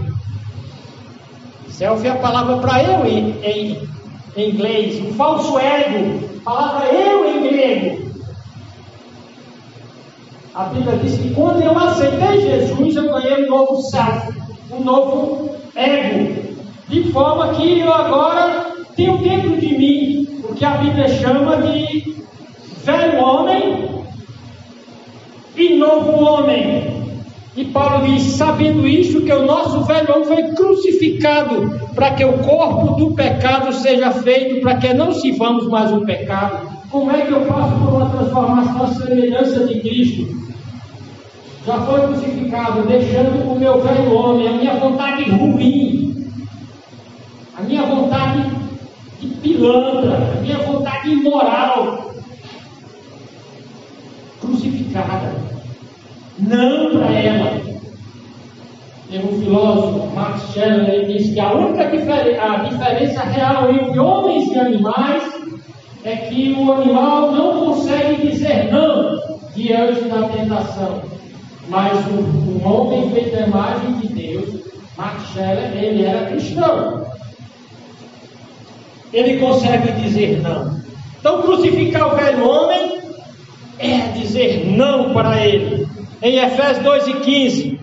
Self é a palavra para eu em inglês. O falso ego, a palavra eu em grego. A Bíblia diz que quando eu aceitei Jesus, eu ganhei um novo self, um novo ego. De forma que eu agora tenho dentro de mim o que a Bíblia chama de velho homem e novo homem. E Paulo diz, sabendo isso, que o nosso velho homem foi crucificado para que o corpo do pecado seja feito, para que não sirvamos mais o pecado. Como é que eu passo por uma transformação à semelhança de Cristo? Já foi crucificado, deixando o meu velho homem, a minha vontade ruim, a minha vontade de pilantra, a minha vontade imoral, crucificada. Não para ela. Tem um filósofo, Max Scheler, ele diz que a única diferença real entre homens e animais é que o animal não consegue dizer não diante da tentação. Mas o homem feito à imagem de Deus, Max Scheler, ele era cristão. Ele consegue dizer não. Então, crucificar o velho homem é dizer não para ele. Em Efésios 2:15,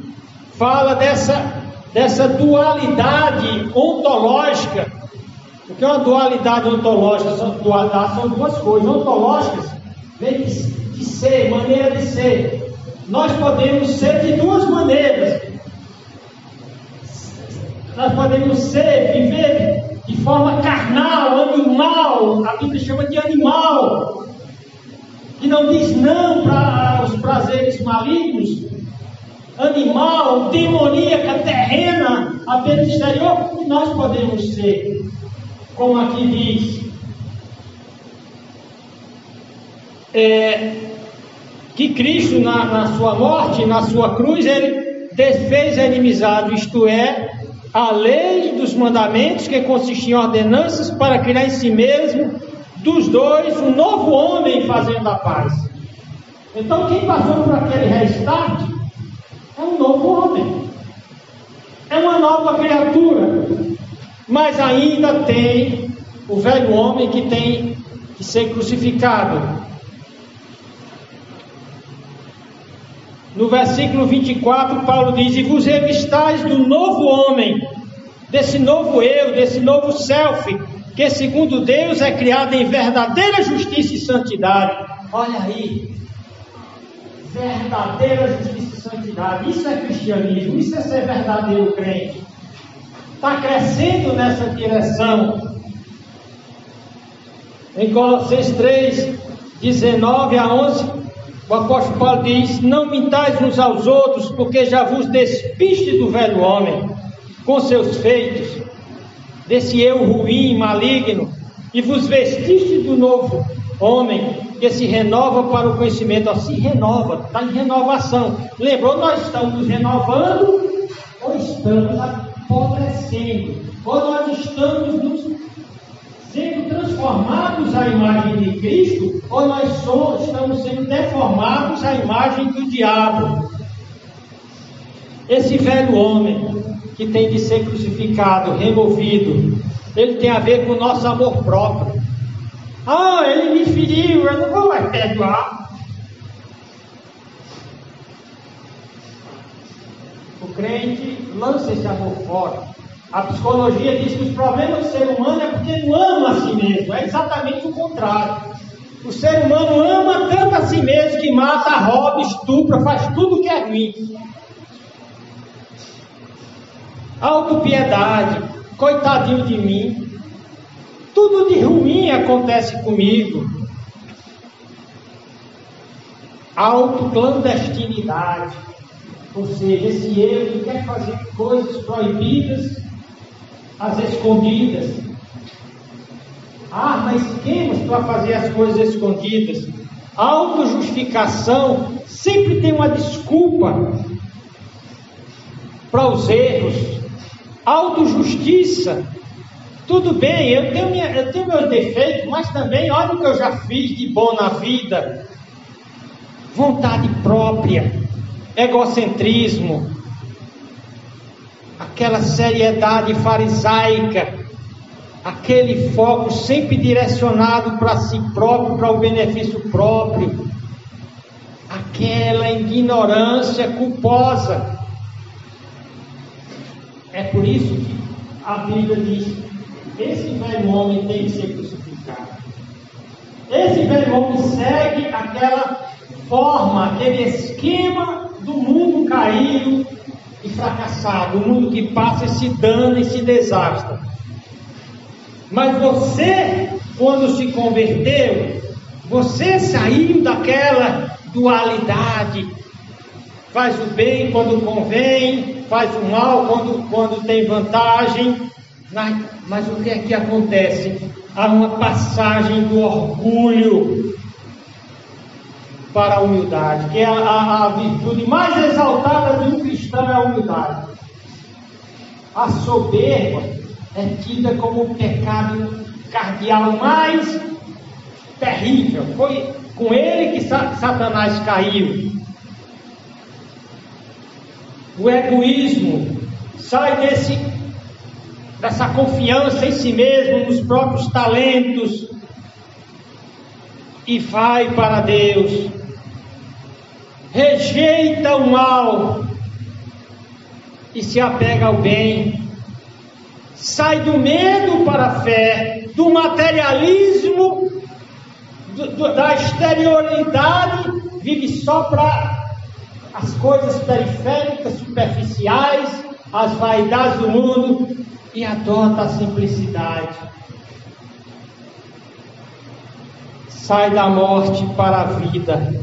fala dessa dualidade ontológica. O que é uma dualidade ontológica? Dualidade são duas coisas. Ontológicas vem de ser, maneira de ser. Nós podemos ser de duas maneiras. Nós podemos ser, viver de forma carnal, animal. A Bíblia chama de animal. Que não diz não para os prazeres malignos. Animal, demoníaca, terrena, apenas exterior. E nós podemos ser, como aqui diz, que Cristo na sua morte, na sua cruz, ele desfez a inimizade, isto é, a lei dos mandamentos, que consistia em ordenanças para criar em si mesmo dos dois um novo homem fazendo a paz. Então quem passou por aquele restart é um novo homem, é uma nova criatura, mas ainda tem o velho homem que tem que ser crucificado. No versículo 24, Paulo diz, e vos revistais do novo homem, desse novo eu, desse novo self, que segundo Deus é criado em verdadeira justiça e santidade. Olha aí, verdadeira justiça e santidade, isso é cristianismo, isso é ser verdadeiro crente. Está crescendo nessa direção. Em Colossenses 3, 19 a 11, o apóstolo Paulo diz, não mintais uns aos outros, porque já vos despiste do velho homem, com seus feitos, desse eu ruim, maligno, e vos vestiste do novo homem, que se renova para o conhecimento. Se renova, está em renovação. Lembrou, nós estamos nos renovando, ou estamos apodrecendo, ou nós estamos nos sendo transformados à imagem de Cristo, ou nós estamos sendo deformados à imagem do diabo. Esse velho homem que tem de ser crucificado, removido, ele tem a ver com o nosso amor próprio. Ah, ele me feriu, eu não vou mais perdoar. O crente lança esse amor fora. A psicologia diz que os problemas do ser humano é porque não ama a si mesmo. É exatamente o contrário. O ser humano ama tanto a si mesmo que mata, rouba, estupra, faz tudo que é ruim. Autopiedade, coitadinho de mim. Tudo de ruim acontece comigo. Autoclandestinidade. Ou seja, esse eu que quer fazer coisas proibidas, às escondidas. Mas quem para fazer as coisas escondidas? A autojustificação sempre tem uma desculpa para os erros. Autojustiça. Tudo bem, eu tenho meus defeitos, mas também olha o que eu já fiz de bom na vida. Vontade própria, egocentrismo, aquela seriedade farisaica, aquele foco sempre direcionado para si próprio, para o benefício próprio, aquela ignorância culposa. É por isso que a Bíblia diz: esse velho homem tem que ser crucificado. Esse velho homem segue aquela forma, aquele esquema do mundo caído e fracassado, o mundo que passa e se dana e se desastra. Mas você, quando se converteu, você saiu daquela dualidade. Faz o bem quando convém, faz o mal quando tem vantagem. Mas o que é que acontece? Há uma passagem do orgulho para a humildade, que é a virtude mais exaltada de um cristão, é a humildade. A soberba é tida como o pecado cardeal mais terrível. Foi com ele que Satanás caiu. O egoísmo sai dessa confiança em si mesmo, nos próprios talentos, e vai para Deus. Rejeita o mal e se apega ao bem. Sai do medo para a fé, do materialismo, da exterioridade, vive só para as coisas periféricas, superficiais, as vaidades do mundo, e adota a simplicidade. Sai da morte para a vida.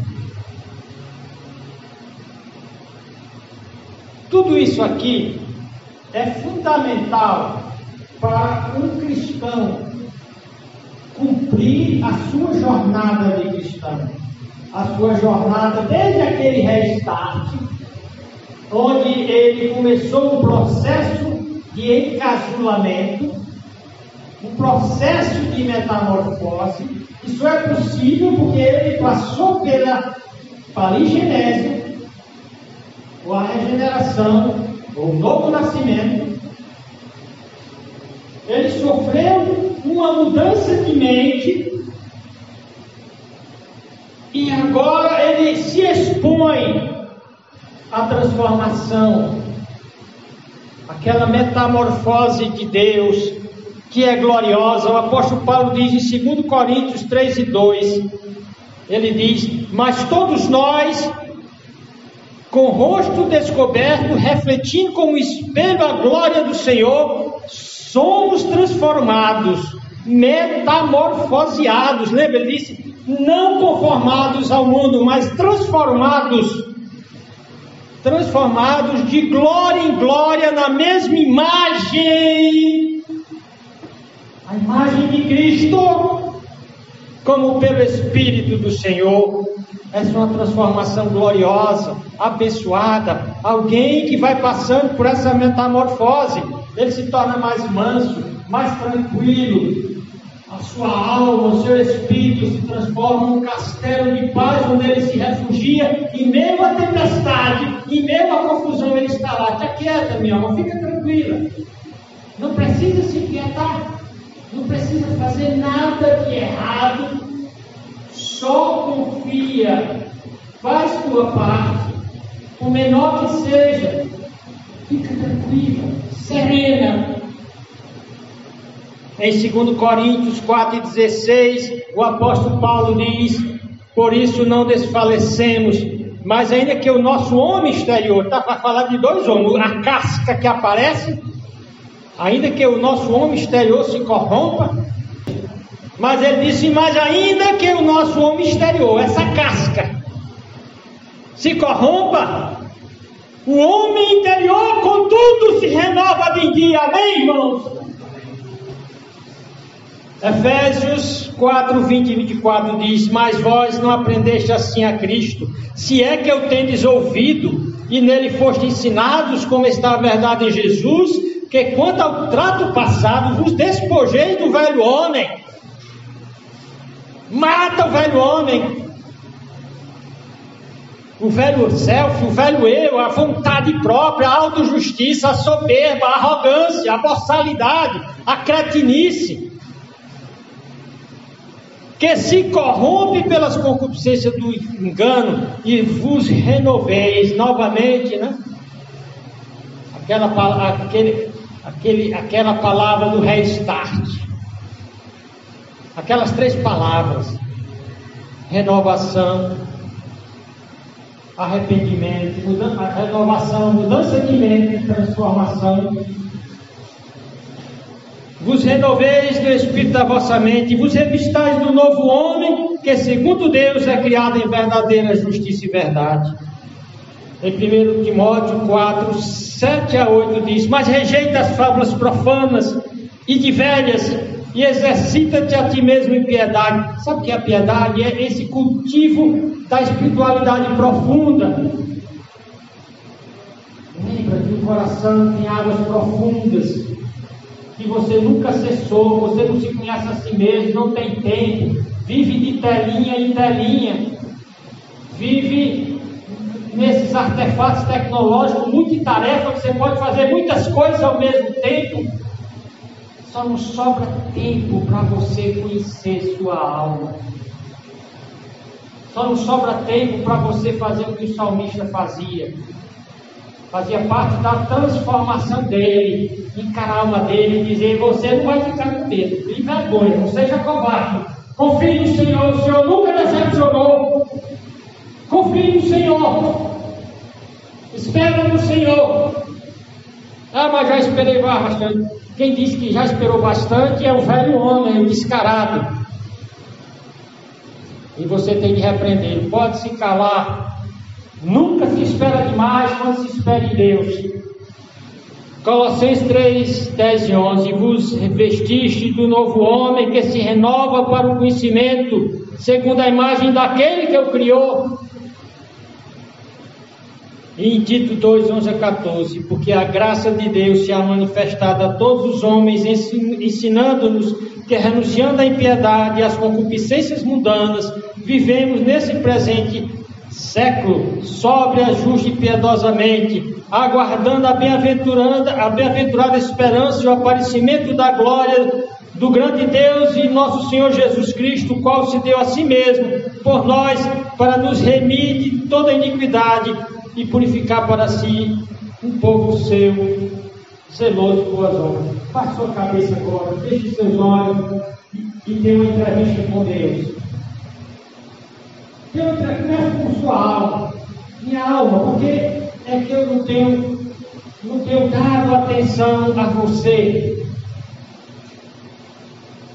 Tudo isso aqui é fundamental para um cristão cumprir a sua jornada de cristão. A sua jornada desde aquele restart, onde ele começou um processo de encasulamento, um processo de metamorfose. Isso é possível porque ele passou pela paligenese, ou a regeneração, ou o novo nascimento. Ele sofreu uma mudança de mente e agora ele se expõe à transformação, aquela metamorfose de Deus que é gloriosa. O apóstolo Paulo diz em 2 Coríntios 3:2, ele diz: mas todos nós, com o rosto descoberto, refletindo como espelho a glória do Senhor, somos transformados, metamorfoseados. Lembra? Ele disse: não conformados ao mundo, mas transformados de glória em glória na mesma imagem, a imagem de Cristo, como pelo Espírito do Senhor. Essa é uma transformação gloriosa, abençoada. Alguém que vai passando por essa metamorfose, ele se torna mais manso, mais tranquilo. A sua alma, o seu espírito se transforma num castelo de paz, onde ele se refugia em meio à tempestade, em meio à confusão. Ele está lá: te aquieta, minha alma, fica tranquila. Não precisa se inquietar, não precisa fazer nada de errado, só confia, faz tua parte, o menor que seja, fica tranquila, serena. Em 2 Coríntios 4:16, o apóstolo Paulo diz: por isso não desfalecemos, mas ainda que o nosso homem exterior, está para falar de dois homens, a casca que aparece, ainda que o nosso homem exterior se corrompa, mas ele disse: mas ainda que o nosso homem exterior, essa casca, se corrompa, O homem interior, contudo, se renova de dia. Amém, irmãos? Efésios 4, 20 e 24 diz: mas vós não aprendeste assim a Cristo, se é que o tendes ouvido, e nele foste ensinados, como está a verdade em Jesus, que quanto ao trato passado, vos despojeis do velho homem. Mata o velho homem, o velho self, o velho eu, a vontade própria, a autojustiça, a soberba, a arrogância, a boçalidade, a cretinice, que se corrompe pelas concupiscências do engano, e vos renoveis novamente, né? Aquela palavra do restart, aquelas 3 palavras: renovação, arrependimento, renovação, mudança de mente, transformação. Vos renoveis no espírito da vossa mente, vos revistais do novo homem, que segundo Deus é criado em verdadeira justiça e verdade. Em 1 Timóteo 4, 7 a 8 diz: mas rejeita as fábulas profanas e de velhas, e exercita-te a ti mesmo em piedade. Sabe o que é a piedade? É esse cultivo da espiritualidade profunda. Lembra que o coração tem águas profundas, que você nunca cessou, você não se conhece a si mesmo, não tem tempo, vive de telinha em telinha, vive nesses artefatos tecnológicos, multitarefa, que você pode fazer muitas coisas ao mesmo tempo. Só não sobra tempo para você conhecer sua alma. Só não sobra tempo para você fazer o que o salmista fazia. Fazia parte da transformação dele, encarar a alma dele e dizer: você não vai ficar com medo, não vergonha, não seja covarde, confie no Senhor, o Senhor nunca decepcionou. Confie no Senhor, espera no Senhor. Ah, mas já esperei bastante. Quem disse que já esperou bastante é o velho homem, o descarado. E você tem que repreender, pode se calar. Nunca se espera demais quando se espera em Deus. Colossenses 3, 10 e 11: vos revestiste do novo homem, que se renova para o conhecimento, segundo a imagem daquele que o criou. E em Tito 2, 11 a 14: porque a graça de Deus se há manifestado a todos os homens, ensinando-nos que, renunciando à impiedade e às concupiscências mundanas, vivemos nesse presente século sóbria, justa e piedosamente, aguardando a bem-aventurada esperança e o aparecimento da glória do grande Deus e nosso Senhor Jesus Cristo, o qual se deu a si mesmo por nós, para nos remir de toda iniquidade e purificar para si um povo seu, zeloso por boas obras. Baixe sua cabeça agora, feche seus olhos e tenha uma entrevista com Deus. Tenha uma entrevista com sua alma, minha alma, porque é que eu não tenho dado atenção a você.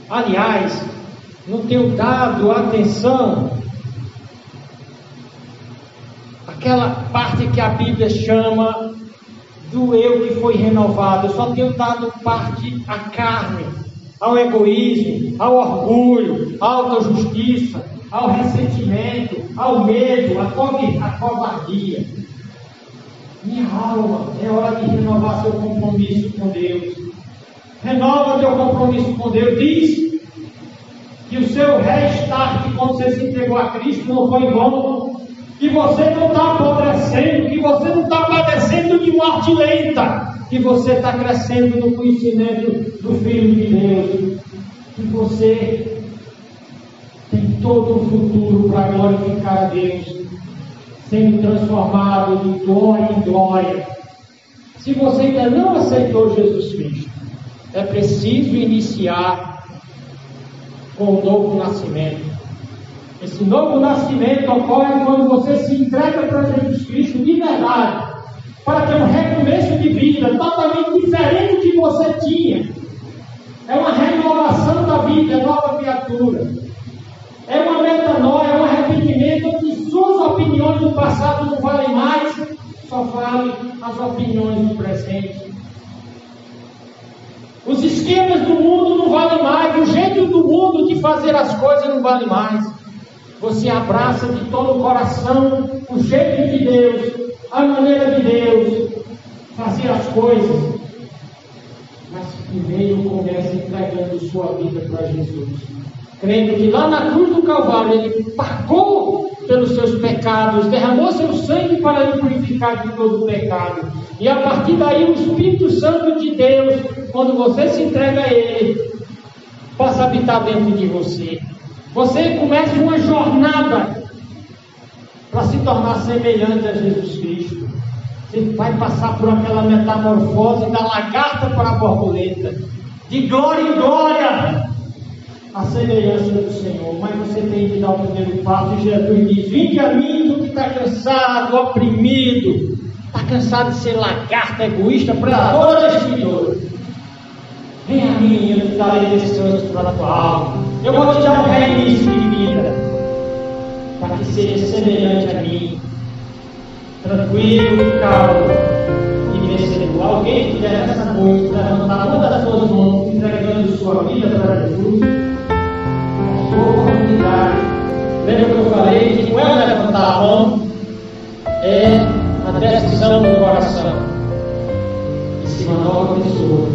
Aliás, não tenho dado atenção àquela parte que a Bíblia chama do eu que foi renovado. Eu só tenho dado parte à carne, ao egoísmo, ao orgulho, à autojustiça, ao ressentimento, ao medo, à covardia. Minha alma, é hora de renovar seu compromisso com Deus. Renova teu compromisso com Deus. Diz que o seu restart, quando você se entregou a Cristo, não foi em vão. Que você não está apodrecendo, que você não está padecendo de morte lenta, que você está crescendo no conhecimento do Filho de Deus, que você tem todo o futuro para glorificar a Deus, sendo transformado de glória em glória. Se você ainda não aceitou Jesus Cristo, é preciso iniciar com o novo nascimento. Esse novo nascimento ocorre quando você se entrega para Jesus Cristo de verdade, para ter um recomeço de vida totalmente diferente do que você tinha. É uma renovação da vida, é nova criatura. É uma metanoia, é um arrependimento que suas opiniões do passado não valem mais, só vale as opiniões do presente. Os esquemas do mundo não valem mais, o jeito do mundo de fazer as coisas não vale mais. Você abraça de todo o coração o jeito de Deus, a maneira de Deus fazer as coisas. Mas primeiro comece entregando sua vida para Jesus, crendo que lá na cruz do Calvário Ele pagou pelos seus pecados, derramou seu sangue para lhe purificar de todo o pecado. E a partir daí o Espírito Santo de Deus, quando você se entrega a Ele, passa a habitar dentro de você. Você começa uma jornada para se tornar semelhante a Jesus Cristo. Você vai passar por aquela metamorfose da lagarta para a borboleta, de glória em glória, a semelhança do Senhor. Mas você tem que dar o primeiro passo. E Jesus diz: vinde a mim, tu que está cansado, oprimido, está cansado de ser lagarta, egoísta, predadora, destruidora. Vem a mim, eu te darei descanso para a tua alma. Eu vou te dar um reinício de vida, para que seja semelhante a mim, tranquilo, calmo e vencedor. Alguém que quiser essa noite levantar uma das suas mãos, entregando sua vida para Jesus, a sua oportunidade. Lembra que eu falei que não é levantar a mão, é a decisão do coração de ser uma nova pessoa,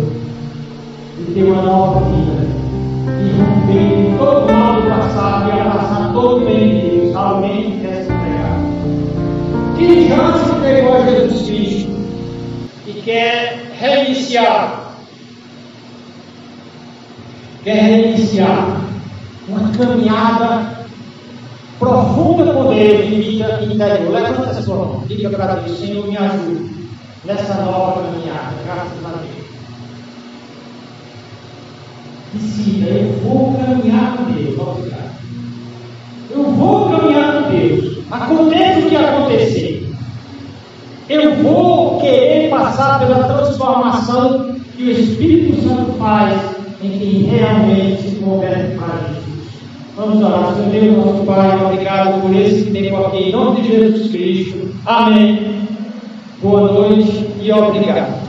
de ter uma nova vida, e romper todo o mal do passado e abraçar todo o bem de Deus. Alguém que quer se entregar, que já se entregou a Jesus Cristo e quer reiniciar uma caminhada profunda com Deus em vida interior. Levanta a sua mão, diga para Deus: Senhor, me ajude nessa nova caminhada, graças a Deus. Decida: eu vou caminhar com Deus. Obrigado. Eu vou caminhar com Deus, aconteça o que acontecer. Eu vou querer passar pela transformação que o Espírito Santo faz em quem realmente se converte para Jesus. Vamos orar. Senhor Deus, nosso Pai, obrigado por esse tempo aqui, em nome de Jesus Cristo. Amém. Boa noite e obrigado.